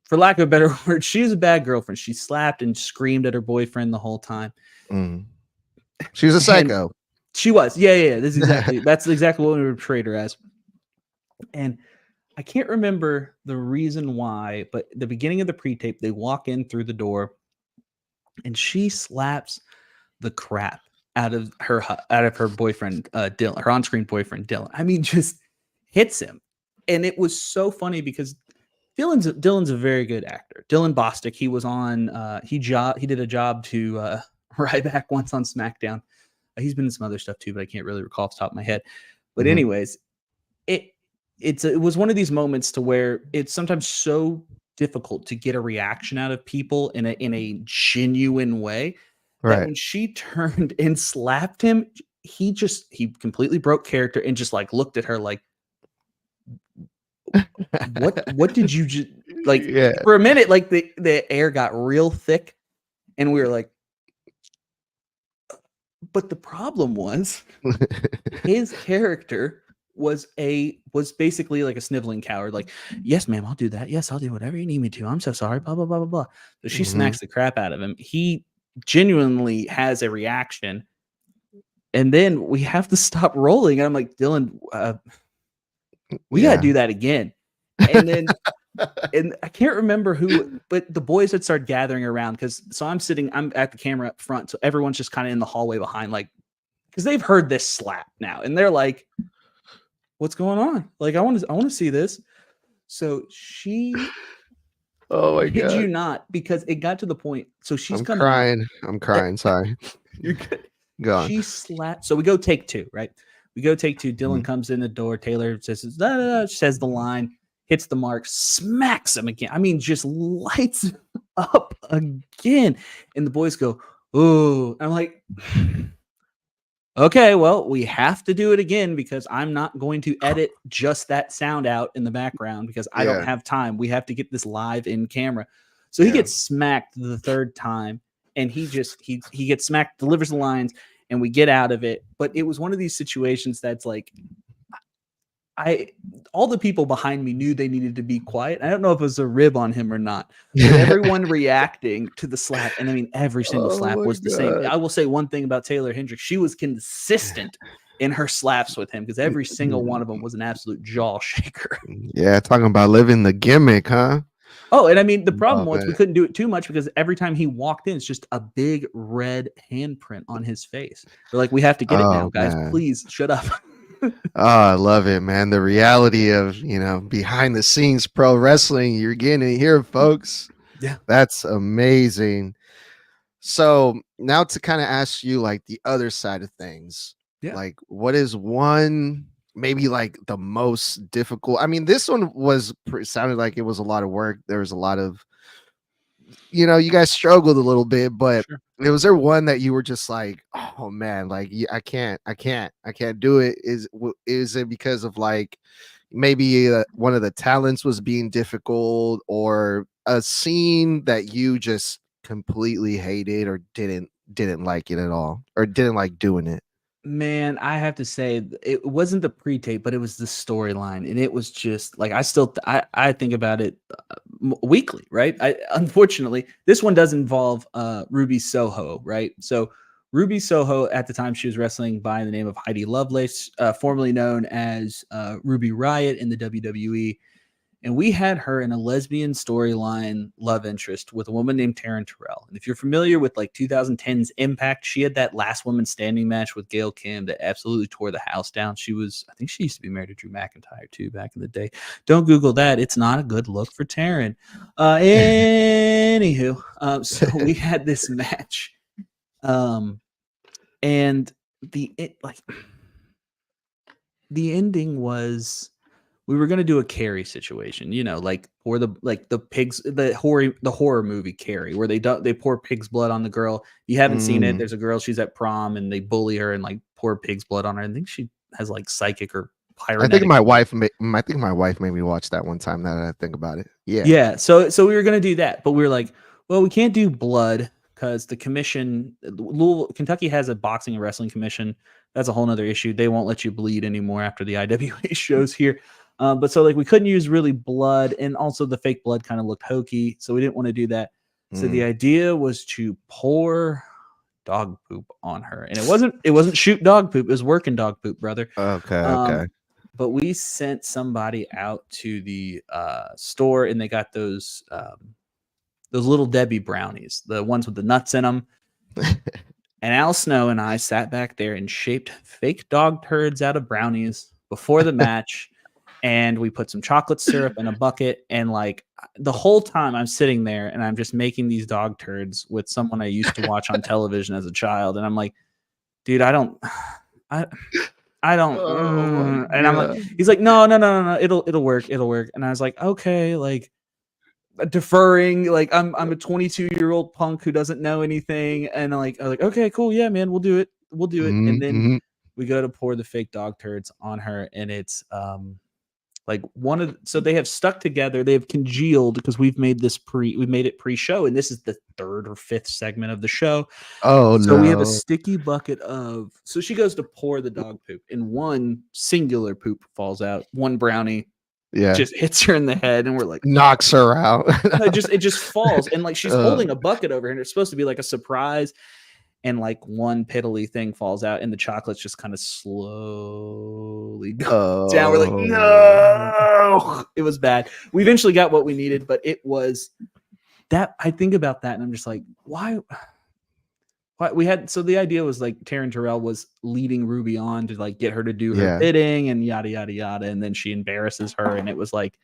for lack of a better word, she was a bad girlfriend. She slapped and screamed at her boyfriend the whole time. She was a psycho. She was. Yeah. That's exactly what we portrayed her as. And I can't remember the reason why, but the beginning of the pre-tape, they walk in through the door and she slaps the crap out of her boyfriend, Dylan, her on-screen boyfriend, Dylan. I mean, just hits him. And it was so funny because Dylan's a very good actor. Dylan Bostic, he was on, he did a job to Ryback once on SmackDown. He's been in some other stuff too, but I can't really recall off the top of my head. But anyways, it was one of these moments to where it's sometimes so difficult to get a reaction out of people in a genuine way that when she turned and slapped him, he completely broke character and just like looked at her like, what did you just like? For a minute, like the air got real thick and we were like, but the problem was his character was basically like a sniveling coward. Like, yes, ma'am, I'll do that. Yes, I'll do whatever you need me to. I'm so sorry. Blah, blah, blah, blah, blah. So she smacks the crap out of him. He genuinely has a reaction. And then we have to stop rolling. And I'm like, Dylan, we got to do that again. And then, and I can't remember who, but the boys had started gathering around I'm at the camera up front. So everyone's just kind of in the hallway behind, like because they've heard this slap now, and they're like, "What's going on? Like, I want to see this." So she, Oh my kid you god. not, because it got to the point. So she's I'm coming out. crying. I'm crying. Sorry. You're good. Go on. She slapped. So we go take two, right? We go take two. Dylan Mhm. comes in the door. Taylor says, da, da, da, says the line, hits the mark, smacks him again. I mean, just lights up again. And the boys go, "Oh," I'm like, okay, well, we have to do it again because I'm not going to edit just that sound out in the background because I don't Yeah. have time. We have to get this live in camera. So he Yeah. gets smacked the third time, and he gets smacked, delivers the lines, and we get out of it. But it was one of these situations that's like, all the people behind me knew they needed to be quiet. I don't know if it was a rib on him or not, but everyone reacting to the slap. And I mean, every single Oh slap my was the same. God. I will say one thing about Taylor Hendricks. She was consistent in her slaps with him because every single one of them was an absolute jaw shaker. Yeah, talking about living the gimmick, huh? Oh, and I mean, the problem Love was we it. couldn't do it too much because every time he walked in, it's just a big red handprint on his face. We're like, we have to get it now, Oh guys. man. Please shut up. Oh, I love it, man. The reality of, behind the scenes pro wrestling, you're getting it here, folks. Yeah. That's amazing. So now to kind of ask you like the other side of things. Yeah. Like what is one maybe like the most difficult? I mean, this one sounded like it was a lot of work. There was a lot of, you guys struggled a little bit, but Sure. was there one that you were just like, oh man, like I can't do it? Is it because of like maybe one of the talents was being difficult, or a scene that you just completely hated or didn't like it at all, or didn't like doing it? Man, I have to say it wasn't the pre-tape, but it was the storyline, and it was just like I think about it weekly, right? Unfortunately, this one does involve Ruby Soho, right? So Ruby Soho, at the time, she was wrestling by the name of Heidi Lovelace, formerly known as Ruby Riott in the WWE. And we had her in a lesbian storyline love interest with a woman named Taryn Terrell. And if you're familiar with like 2010's Impact, she had that last woman standing match with Gail Kim that absolutely tore the house down. I think she used to be married to Drew McIntyre too back in the day. Don't Google that. It's not a good look for Taryn. Anywho, so we had this match. And the ending was, we were gonna do a Carrie situation, like or the pigs, the horror movie Carrie, where they pour pig's blood on the girl. You haven't seen it. There's a girl, she's at prom, and they bully her and like pour pig's blood on her. I think she has like psychic or I think pyronetic. my wife made me watch that one time. Now that I think about it, yeah. So we were gonna do that, but we were like, well, we can't do blood because the commission, Kentucky has a boxing and wrestling commission. That's a whole nother issue. They won't let you bleed anymore after the IWA shows here. But so like we couldn't use really blood, and also the fake blood kind of looked hokey, so we didn't want to do that. So the idea was to pour dog poop on her, and it wasn't shoot dog poop, it was working dog poop, brother. Okay. But we sent somebody out to the store, and they got those little Debbie brownies, the ones with the nuts in them. And Al Snow and I sat back there and shaped fake dog turds out of brownies before the match. And we put some chocolate syrup in a bucket. And like the whole time I'm sitting there and I'm just making these dog turds with someone I used to watch on television as a child. And I'm like, dude, I don't. And I'm like, he's like, no, it'll work. And I was like, okay, like deferring, like I'm a 22-year-old punk who doesn't know anything. And I was like, okay, cool. Yeah, man, we'll do it. And then we go to pour the fake dog turds on her. And it's, like so they have stuck together, they have congealed because we made it pre-show, and this is the third or fifth segment of the show. Oh so no. We have a sticky bucket so she goes to pour the dog poop, and one singular poop falls out, one brownie just hits her in the head, and we're like, knocks her out. it just falls, and like she's holding a bucket over her, and it's supposed to be like a surprise. And like one piddly thing falls out, and the chocolates just kind of slowly go down. We're like, no, it was bad. We eventually got what we needed, but it was that. I think about that, and I'm just like, why we had, so the idea was like Taryn Terrell was leading Ruby on to like get her to do her Yeah. bidding and yada yada yada, and then she embarrasses her, and it was like,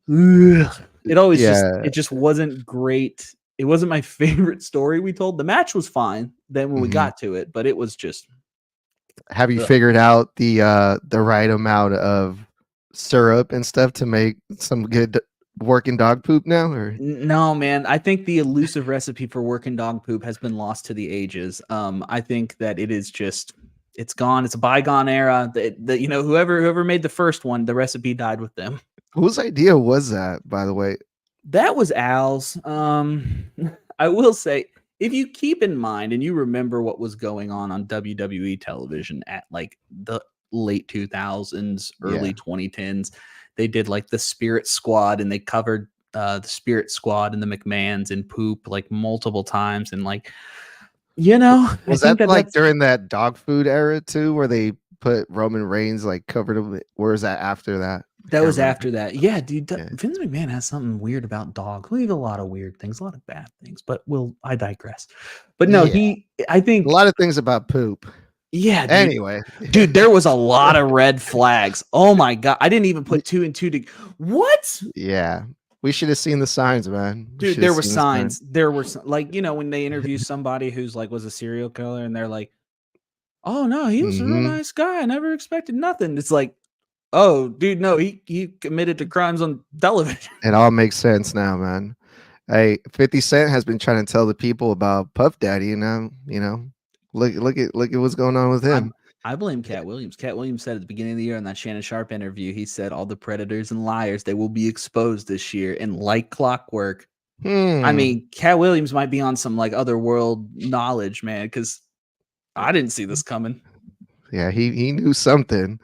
ugh. It always Yeah. it just wasn't great. It wasn't my favorite story we told. The match was fine then when we got to it, but it was just. Have you Ugh. figured out the right amount of syrup and stuff to make some good working dog poop now? Or No, man. I think the elusive recipe for working dog poop has been lost to the ages. I think that it is just, it's gone. It's a bygone era. That you know, whoever made the first one, the recipe died with them. whose idea was that, by the way? That was Al's. I will say, if you keep in mind and you remember what was going on WWE television at like the late 2000s, early 2010s, they did like the Spirit Squad, and they covered the Spirit Squad and the McMahons in poop like multiple times, and like, you know, Was I think that like that's during that dog food era too, where they put Roman Reigns like covered him? Or is that after that? that was remember. after that. Yeah, dude. Yeah. Vince McMahon has something weird about dogs. We have a lot of weird things, a lot of bad things, but I digress. But no, Yeah. I A think, lot of things about poop. yeah, dude. Anyway, Dude, there was a lot of red flags. Oh my God. I didn't even put 2 and 2 to what? yeah, we should have seen the signs, man. We Dude, should there have were seen the signs. signs. There were like, you know, when they interview somebody who's like was a serial killer, and they're like, "Oh no, he was a real nice guy. I never expected nothing." It's like, oh, dude, no, he committed to crimes on television. It all makes sense now, man. Hey, 50 Cent has been trying to tell the people about Puff Daddy, and now, you know, look at what's going on with him. I blame Cat Williams. Cat Williams said at the beginning of the year in that Shannon Sharp interview, he said all the predators and liars, they will be exposed this year. And like clockwork, I mean, Cat Williams might be on some like other world knowledge, man, because I didn't see this coming. Yeah, he knew something.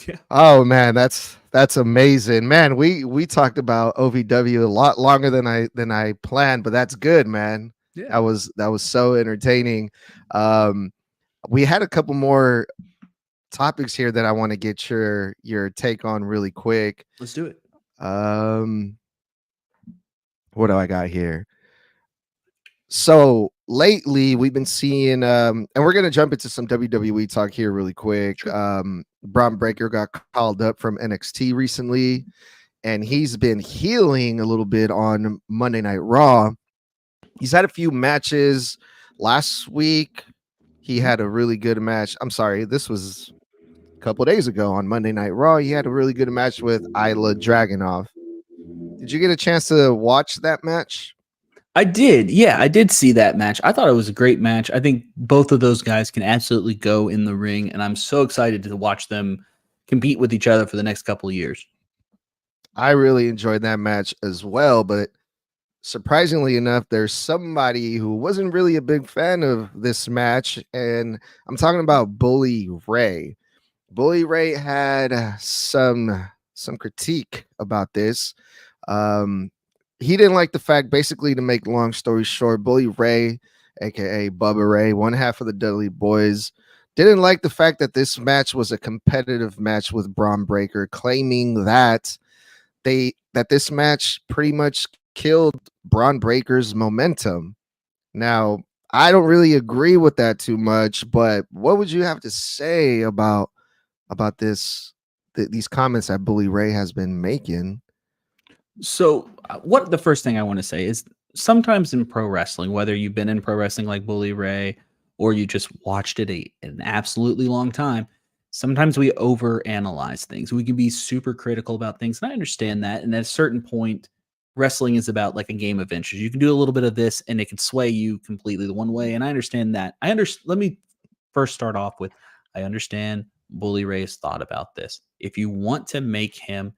Yeah. Oh man, that's amazing, man. We talked about OVW a lot longer than I planned, but that's good, man. Yeah. That was so entertaining. We had a couple more topics here that I want to get your take on really quick. Let's do it. What do I got here? So lately we've been seeing and we're gonna jump into some WWE talk here really quick. Sure. Braun Breaker got called up from NXT recently, and he's been healing a little bit on Monday Night Raw. He's had a few matches last week. He had a really good match. I'm sorry, this was a couple of days ago on Monday Night Raw. He had a really good match with Isla Dragunov. Did you get a chance to watch that match? I did. Yeah, I did see that match. I thought it was a great match. I think both of those guys can absolutely go in the ring, and I'm so excited to watch them compete with each other for the next couple of years. I really enjoyed that match as well, but surprisingly enough, there's somebody who wasn't really a big fan of this match, and I'm talking about Bully Ray. Bully Ray had some critique about this. He didn't like the fact, basically, to make long story short, Bully Ray, aka Bubba Ray, one half of the Dudley Boys, didn't like the fact that this match was a competitive match with Braun Breaker, claiming that this match pretty much killed Braun Breaker's momentum. Now, I don't really agree with that too much, but what would you have to say about these comments that Bully Ray has been making? So, what the first thing I want to say is sometimes in pro wrestling, whether you've been in pro wrestling like Bully Ray or you just watched it an absolutely long time, sometimes we overanalyze things. We can be super critical about things, and I understand that. And at a certain point, wrestling is about like a game of inches. You can do a little bit of this, and it can sway you completely the one way. And I understand that. Let me first start off with, I understand Bully Ray's thought about this. If you want to make him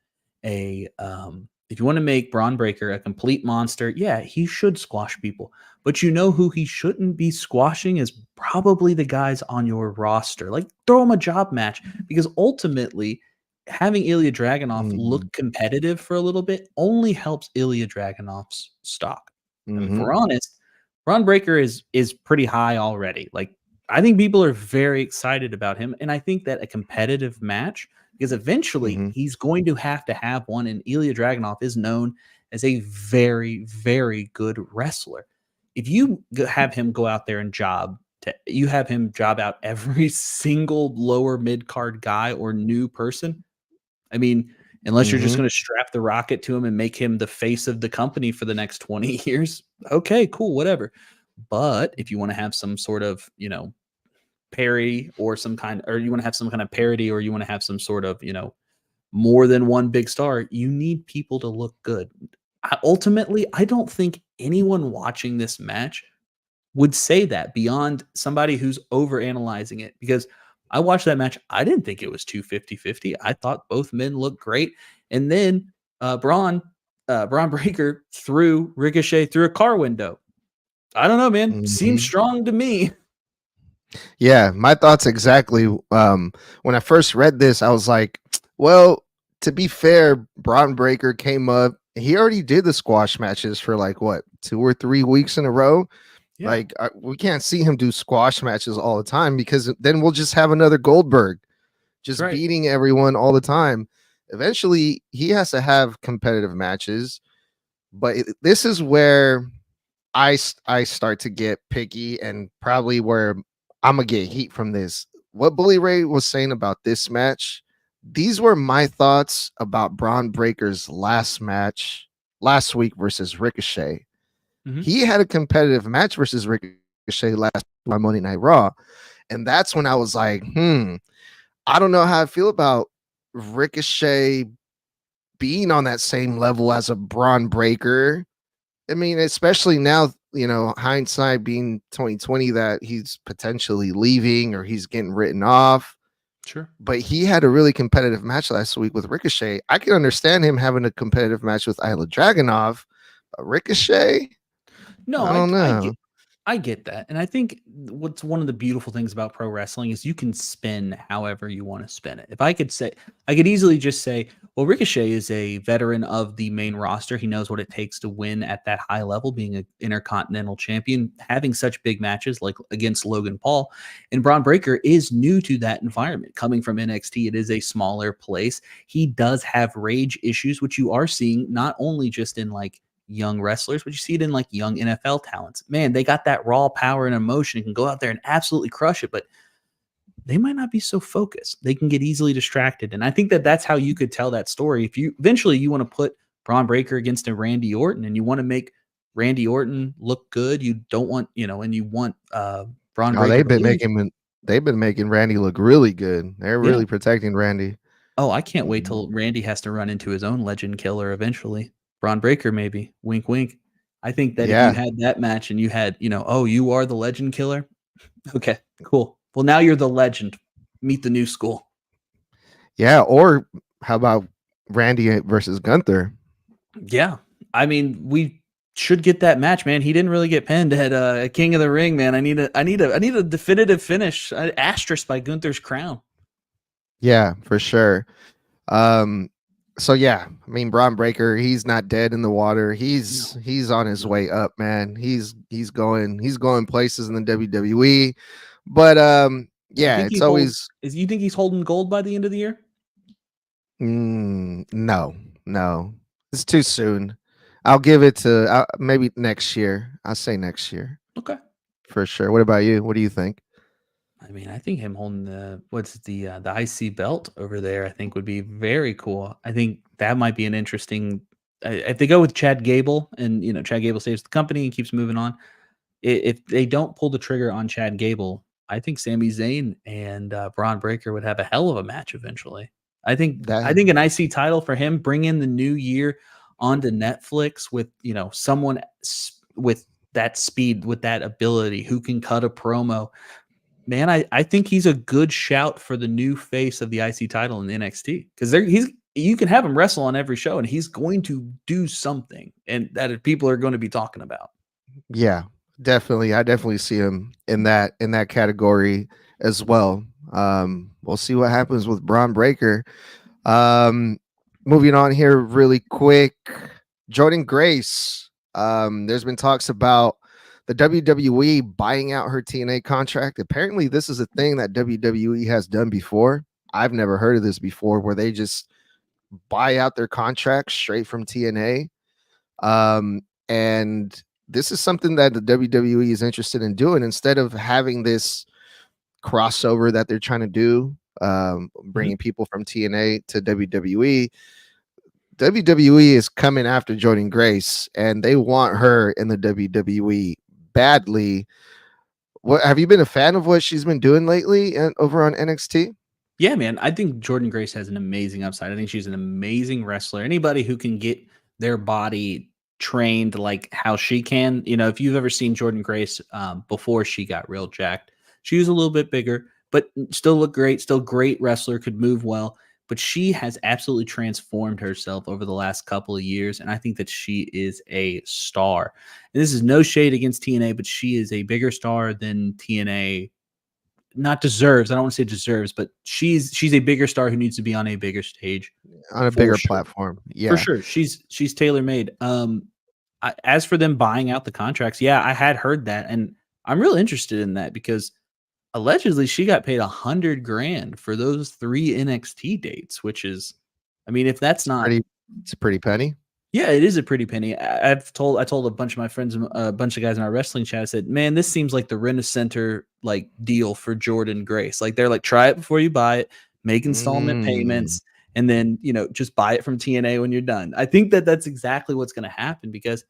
if you want to make Braun Breaker a complete monster, yeah, he should squash people. But you know who he shouldn't be squashing is probably the guys on your roster. Like, throw him a job match, because ultimately having Ilya Dragunov look competitive for a little bit only helps Ilya Dragunov's stock. I mean, if we're honest, Braun Breaker is pretty high already. Like, I think people are very excited about him, and I think that a competitive match, because eventually he's going to have one, and Ilya Dragunov is known as a very, very good wrestler. if you have him go out there and you have him job out every single lower mid card guy or new person. I mean, unless you're just Mhm. going to strap the rocket to him and make him the face of the company for the next 20 years, okay, cool, whatever. But if you want to have some sort of, parody or you want to have some kind of parody, or you want to have some sort of, more than one big star, you need people to look good. Ultimately, I don't think anyone watching this match would say that beyond somebody who's overanalyzing it, because I watched that match. I didn't think it was 250-50. I thought both men looked great. And then Braun Breaker threw Ricochet through a car window. I don't know, man. Seems Mhm. strong to me. Yeah, my thoughts exactly. When I first read this, I was like, well, to be fair, Braun Breaker came up. He already did the squash matches for like what, 2 or 3 weeks in a row. Yeah. Like we can't see him do squash matches all the time, because then we'll just have another Goldberg That's just right. beating everyone all the time. Eventually, he has to have competitive matches. But this is where I start to get picky, and probably where I'm gonna get heat from this. What Bully Ray was saying about this match, these were my thoughts about Braun Breaker's last match last week versus Ricochet. Mhm. He had a competitive match versus Ricochet last on Monday Night Raw, and that's when I was like, I don't know how I feel about Ricochet being on that same level as a Braun Breaker. I mean, especially now, hindsight being 2020, that he's potentially leaving or he's getting written off. Sure. But he had a really competitive match last week with Ricochet. I can understand him having a competitive match with Isla Dragunov, but Ricochet, No, I I don't I know. get I get that. And I think what's one of the beautiful things about pro wrestling is you can spin however you want to spin it. If I could easily just say, well, Ricochet is a veteran of the main roster. He knows what it takes to win at that high level, being an intercontinental champion, having such big matches like against Logan Paul. And Braun Breaker is new to that environment. Coming from NXT, it is a smaller place. He does have rage issues, which you are seeing not only just in like young wrestlers, but you see it in like young NFL talents. Man, they got that raw power and emotion and can go out there and absolutely crush it, but they might not be so focused. They can get easily distracted. And I think that that's how you could tell that story. If you eventually you want to put Braun Breaker against a Randy Orton and you want to make Randy Orton look good, you don't want, and you want Braun Oh, Breaker to lose. they've been making Randy look really good. They're Yeah. really protecting Randy. Oh, I can't wait Mhm. till Randy has to run into his own legend killer eventually. Braun Breaker, maybe. Wink, wink. I think that if you Yeah, had that match and you had, oh, you are the legend killer. Okay, cool. Well, now you're the legend. Meet the new school. yeah. Or how about Randy versus Gunther? Yeah. I mean, we should get that match, man. He didn't really get pinned at King of the Ring, man. I need a definitive finish. Asterisk by Gunther's crown. Yeah, for sure. Um, so yeah, I mean Braun Breaker, he's not dead in the water. No, He's on his no. way up, man. He's going places in the WWE. But You yeah, think it's he hold always is you think he's holding gold by the end of the year? no, no. It's too soon. I'll give it to maybe next year. I'll say next year Okay. for sure. What about you? What do you think? I mean, I think him holding the IC belt over there, I think would be very cool. I think that might be an interesting if they go with Chad Gable and Chad Gable saves the company and keeps moving on. If they don't pull the trigger on Chad Gable, I think Sami Zayn and Braun Breaker would have a hell of a match eventually. I That think an IC title for him, bring in the new year onto Netflix with someone with that speed, with that ability, who can cut a promo. Man, I think he's a good shout for the new face of the IC title in the NXT, because you can have him wrestle on every show and he's going to do something and that people are going to be talking about. Yeah, definitely. I definitely see him in that category as well. We'll see what happens with Braun Breaker. Um, moving on here really quick. Jordan Grace. There's been talks about the WWE buying out her TNA contract. Apparently, this is a thing that WWE has done before. I've never heard of this before, where they just buy out their contracts straight from TNA. And this is something that the WWE is interested in doing instead of having this crossover that they're trying to do, bringing people from TNA to WWE. WWE is coming after Jordynne Grace, and they want her in the WWE badly. What have you been a fan of what she's been doing lately and over on NXT? Yeah, man. I think Jordynne Grace has an amazing upside. I think she's an amazing wrestler. Anybody who can get their body trained like how she can, if you've ever seen Jordynne Grace before she got real jacked, she was a little bit bigger, but still looked great, still great wrestler, could move well. But she has absolutely transformed herself over the last couple of years. And I think that she is a star. And this is no shade against TNA, but she is a bigger star than TNA not deserves. I don't want to say deserves, but she's a bigger star who needs to be on a bigger stage, On a for bigger sure. platform. For Yeah. sure. She's tailor made. As for them buying out the contracts, yeah, I had heard that, and I'm real interested in that because allegedly she got paid $100,000 for those 3 NXT dates, which is, I mean, if that's not, It's a pretty penny. yeah, it is a pretty penny. I told a bunch of my friends, a bunch of guys in our wrestling chat. I said, "Man, this seems like the Rent-A-Center like deal for Jordynne Grace. Like they're like, try it before you buy it, make installment payments, and then just buy it from TNA when you're done." I think that that's exactly what's going to happen because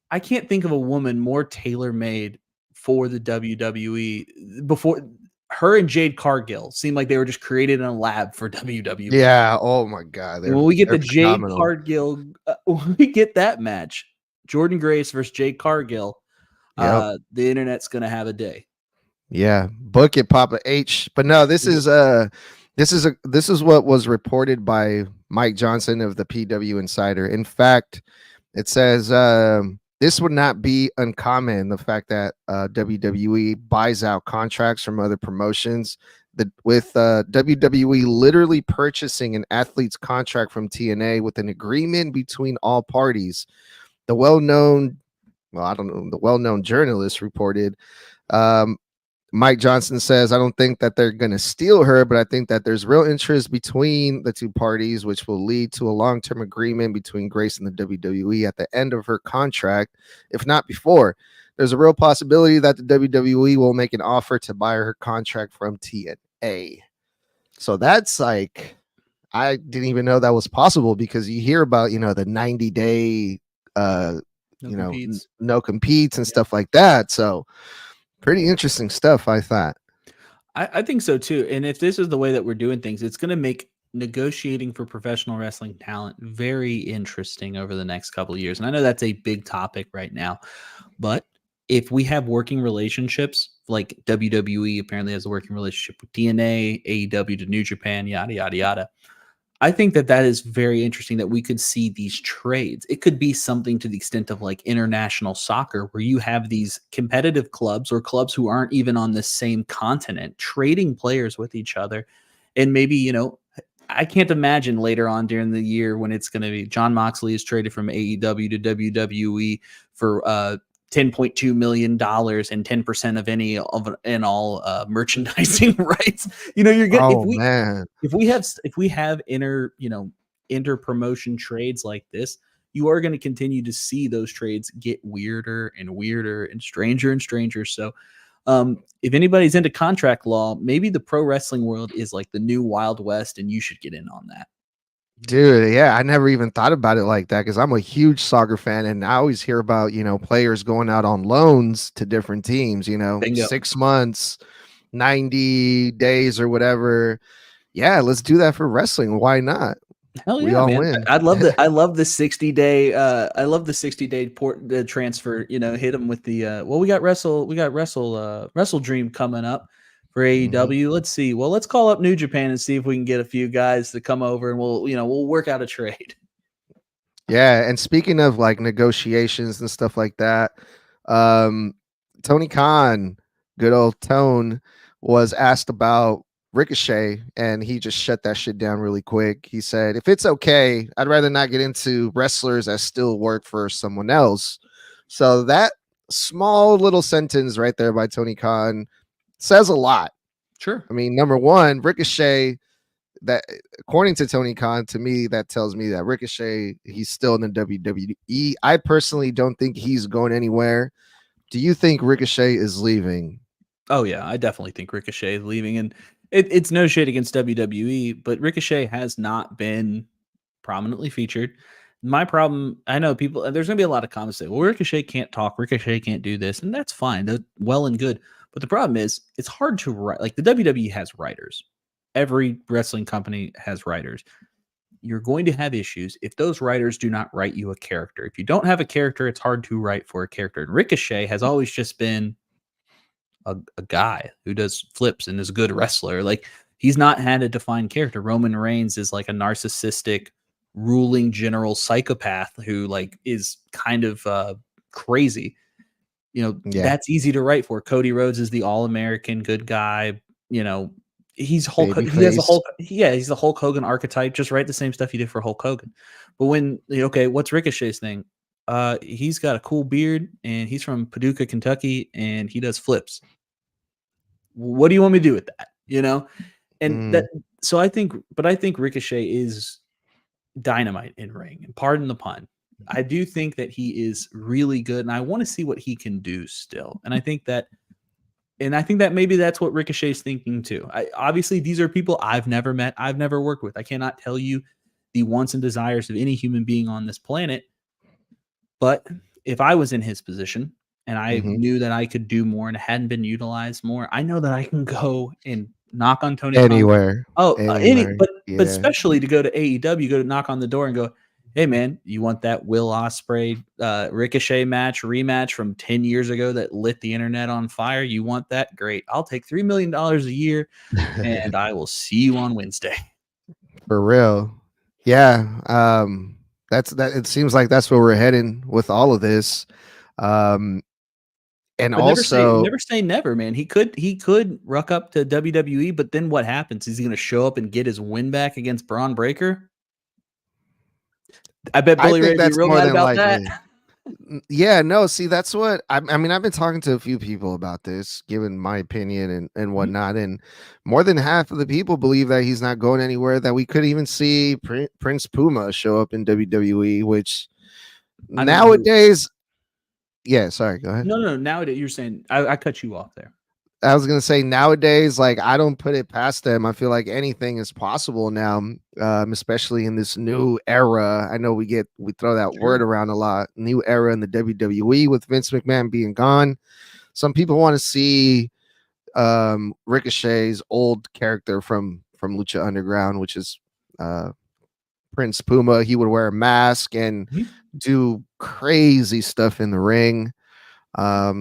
I can't think of a woman more tailor made for the WWE before. Her and Jade Cargill seemed like they were just created in a lab for WWE. Yeah. Oh my God. And when we get the they're Jade phenomenal. Cargill, when we get that match, Jordynne Grace versus Jade Cargill, Yep. the internet's gonna have a day. Yeah. Book it, Papa H. But no, this is what was reported by Mike Johnson of the PW Insider. In fact, it says this would not be uncommon, the fact that WWE buys out contracts from other promotions. With WWE literally purchasing an athlete's contract from TNA with an agreement between all parties. The well-known journalist reported, Mike Johnson says, "I don't think that they're going to steal her, but I think that there's real interest between the two parties, which will lead to a long-term agreement between Grace and the WWE at the end of her contract, if not before. There's a real possibility that the WWE will make an offer to buy her contract from TNA." So that's like, I didn't even know that was possible because you hear about, the 90-day, no competes and stuff like that. So pretty interesting stuff, I thought. I think so too. And if this is the way that we're doing things, it's going to make negotiating for professional wrestling talent very interesting over the next couple of years. And I know that's a big topic right now, but if we have working relationships, like WWE apparently has a working relationship with TNA, AEW to New Japan, yada, yada, yada. I think that that is very interesting that we could see these trades. It could be something to the extent of like international soccer, where you have these competitive clubs or clubs who aren't even on the same continent trading players with each other. And maybe, I can't imagine later on during the year when it's going to be John Moxley is traded from AEW to WWE for $10.2 million and 10% of any of and all merchandising rights. You're good. Man. If we have inter promotion trades like this, you are going to continue to see those trades get weirder and weirder and stranger. So if anybody's into contract law, maybe the pro wrestling world is like the new Wild West and you should get in on that. Dude, yeah, I never even thought about it like that because I'm a huge soccer fan and I always hear about, players going out on loans to different teams, Bingo. 6 months, 90 days or whatever. Yeah, let's do that for wrestling. Why not? Hell yeah, We all man. win. I love the 60-day the transfer, hit them with the we got Wrestle Dream coming up for AEW. Let's see. Well, let's call up New Japan and see if we can get a few guys to come over and we'll work out a trade. Yeah, and speaking of like negotiations and stuff like that, Tony Khan, good old Tone, was asked about Ricochet, and he just shut that shit down really quick. He said, "If it's okay, I'd rather not get into wrestlers that still work for someone else." So that small little sentence right there by Tony Khan says a lot. Sure. I mean, number one, Ricochet that according to Tony Khan, to me, that tells me that Ricochet, he's still in the WWE. I personally don't think he's going anywhere. Do you think Ricochet is leaving? Oh yeah, I definitely think Ricochet is leaving, and it's no shade against WWE, but Ricochet has not been prominently featured. My problem, I know people, there's gonna be a lot of comments say, "Well, Ricochet can't talk, Ricochet can't do this," and that's fine, well and good. But the problem is, it's hard to write. Like the WWE has writers. Every wrestling company has writers. You're going to have issues if those writers do not write you a character. If you don't have a character, it's hard to write for a character. And Ricochet has always just been a guy who does flips and is a good wrestler. Like he's not had a defined character. Roman Reigns is like a narcissistic, ruling general psychopath who like is kind of crazy. You know, Yeah, that's easy to write for. Cody Rhodes is the all-American good guy. You know, he's Hulk. baby He has a face. Hulk. Yeah, he's the Hulk Hogan archetype. Just write the same stuff he did for Hulk Hogan. But when okay, what's Ricochet's thing? He's got a cool beard and he's from Paducah, Kentucky, and he does flips. What do you want me to do with that? You know, and that. Mm, So I think, but I think Ricochet is dynamite in ring. And pardon the pun. I do think that he is really good, and I want to see what he can do still. And I think that maybe that's what Ricochet's thinking too. Obviously, these are people I've never met, I've never worked with. I cannot tell you the wants and desires of any human being on this planet. But if I was in his position and I mhm. knew that I could do more and hadn't been utilized more, I know that I can go and knock on Tony Khan. Anywhere, Oh, anywhere. but Yeah. especially to go to AEW, go to knock on the door and go, "Hey man, you want that Will Ospreay Ricochet rematch from 10 years ago that lit the internet on fire? You want that? Great. I'll take $3 million a year and I will see you on Wednesday." For real. Yeah. That's that. It seems like that's where we're heading with all of this. Um, and But also, never say never, man. He could ruck up to WWE, but then what happens? Is he going to show up and get his win back against Braun Breaker? I bet I Billy Ray think would be that's real more mad than about that. likely. Yeah, no, see, that's what I mean. I've been talking to a few people about this, given my opinion and Mhm. whatnot, and more than half of the people believe that he's not going anywhere. That we could even see Prince Puma show up in WWE, which I mean, who? nowadays, yeah. Sorry, go ahead. No. Nowadays, you're saying I cut you off there. I was gonna say nowadays, like I don't put it past them. I feel like anything is possible now, especially in this new era. I know we throw that word Sure. around a lot. New era in the WWE with Vince McMahon being gone. Some people want to see Ricochet's old character from Lucha Underground, which is uh, Prince Puma. He would wear a mask and Mhm. do crazy stuff in the ring.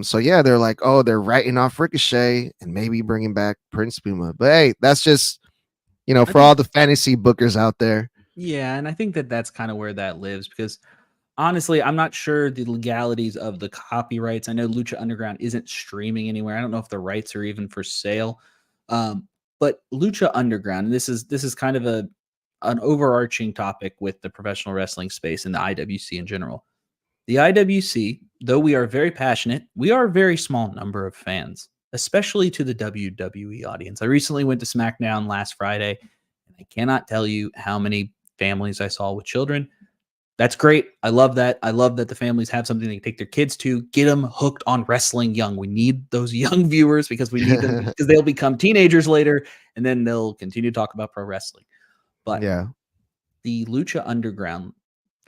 So yeah, they're like, oh, they're writing off Ricochet and maybe bringing back Prince Puma. But hey, that's just I for think all the fantasy bookers out there. yeah, and I think that that's kind of where that lives because honestly, I'm not sure the legalities of the copyrights. I know Lucha Underground isn't streaming anywhere. I don't know if the rights are even for sale. But Lucha Underground, and this is kind of an overarching topic with the professional wrestling space and the IWC in general. The IWC, though we are very passionate, we are a very small number of fans, especially to the WWE audience. I recently went to SmackDown last Friday, and I cannot tell you how many families I saw with children. That's great. I love that. I love that the families have something they can take their kids to, get them hooked on wrestling young. We need those young viewers because we need them because they'll become teenagers later and then they'll continue to talk about pro wrestling. But Yeah, the Lucha Underground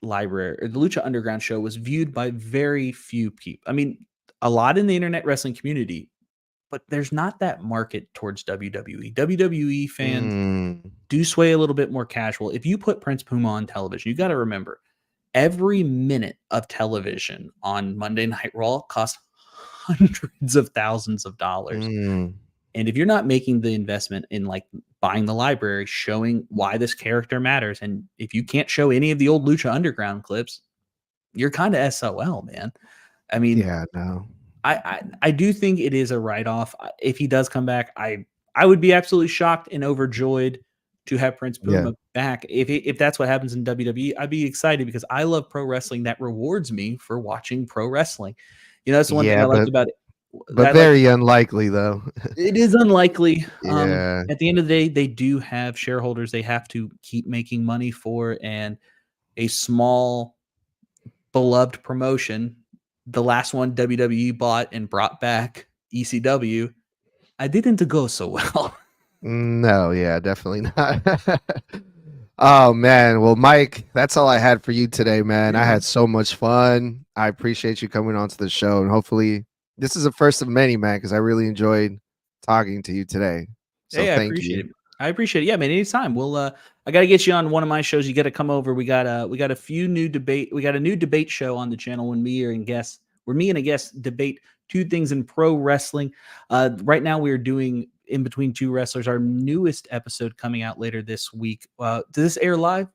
library or the Lucha Underground show was viewed by very few people. I mean, a lot in the internet wrestling community, but there's not that market towards WWE. WWE fans mm, do sway a little bit more casual. If you put Prince Puma on television, you got to remember every minute of television on Monday Night Raw costs hundreds of thousands of dollars. mm, And if you're not making the investment in like buying the library, showing why this character matters, and if you can't show any of the old Lucha Underground clips, you're kind of SOL, man. I mean, yeah, no, I do think it is a write off. If he does come back, I would be absolutely shocked and overjoyed to have Prince yeah, Puma back. If that's what happens in WWE, I'd be excited because I love pro wrestling that rewards me for watching pro wrestling. You know, that's the one thing yeah, I liked but about it. but very unlikely though. It is unlikely. Yeah. At the end of the day, they do have shareholders they have to keep making money for, and a small beloved promotion, the last one WWE bought and brought back, ECW, I didn't go so well. No, yeah, definitely not. Oh man, well, Mike, that's all I had for you today, man. I had so much fun. I appreciate you coming onto the show, and hopefully, this is the first of many, man, because I really enjoyed talking to you today. So Hey, I thank appreciate you. it. I appreciate it. Yeah, man. Anytime. We'll. I got to get you on one of my shows. You got to come over. We got a few new debate. We got a new debate show on the channel when me and a guest debate two things in pro wrestling. Right now we are doing In Between Two Wrestlers. Our newest episode coming out later this week. Does this air live?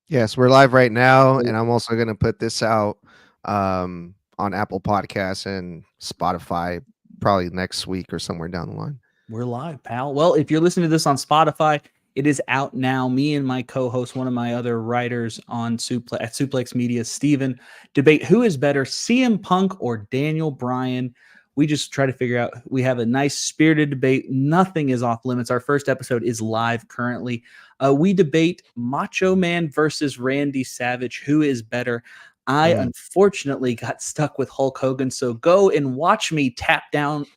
Yes, we're live right now, and I'm also going to put this out on Apple Podcasts and Spotify probably next week or somewhere down the line. We're live, pal. Well, if you're listening to this on Spotify, it is out now. Me and my co-host, one of my other writers on at Suplex Media, Steven, debate who is better, CM Punk or Daniel Bryan. We just try to figure out. We have a nice spirited debate. Nothing is off limits. Our first episode is live currently. We debate Macho Man versus Randy Savage. Who is better? I unfortunately got stuck with Hulk Hogan, so go and watch me tap dance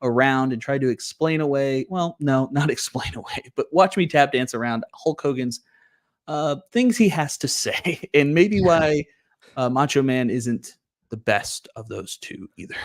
around and try to explain away. Well, no, not explain away, but watch me tap dance around Hulk Hogan's things he has to say, and maybe why Macho Man isn't the best of those two either.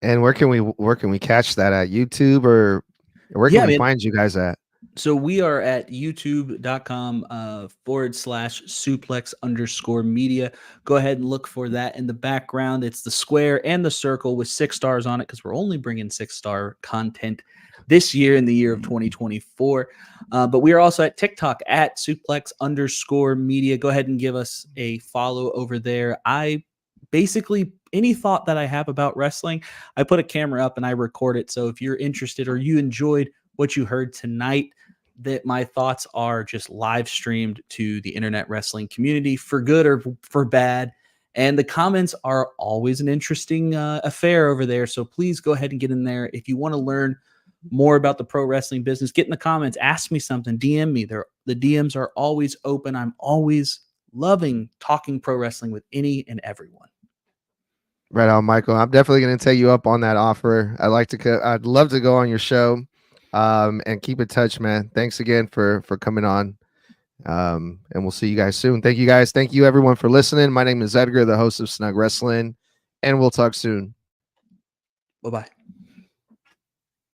And where can we catch that at YouTube, or where can we find you guys at? So we are at youtube.com/suplex_media. Go ahead and look for that in the background. It's the square and the circle with 6 stars on it, because we're only bringing 6-star content this year in the year of 2024. But we are also at TikTok at suplex_media. Go ahead and give us a follow over there. I basically, any thought that I have about wrestling, I put a camera up and I record it. So if you're interested or you enjoyed what you heard tonight, that my thoughts are just live streamed to the internet wrestling community for good or for bad. And the comments are always an interesting affair over there. So please go ahead and get in there. If you want to learn more about the pro wrestling business, get in the comments, ask me something, DM me. The DMs are always open. I'm always loving talking pro wrestling with any and everyone. Right on, Michael. I'm definitely going to take you up on that offer. I'd love to go on your show, and keep in touch, man. Thanks again for coming on. And we'll see you guys soon. Thank you guys. Thank you everyone for listening. My name is Edgar, the host of Snug Wrestling, and we'll talk soon. Bye-bye.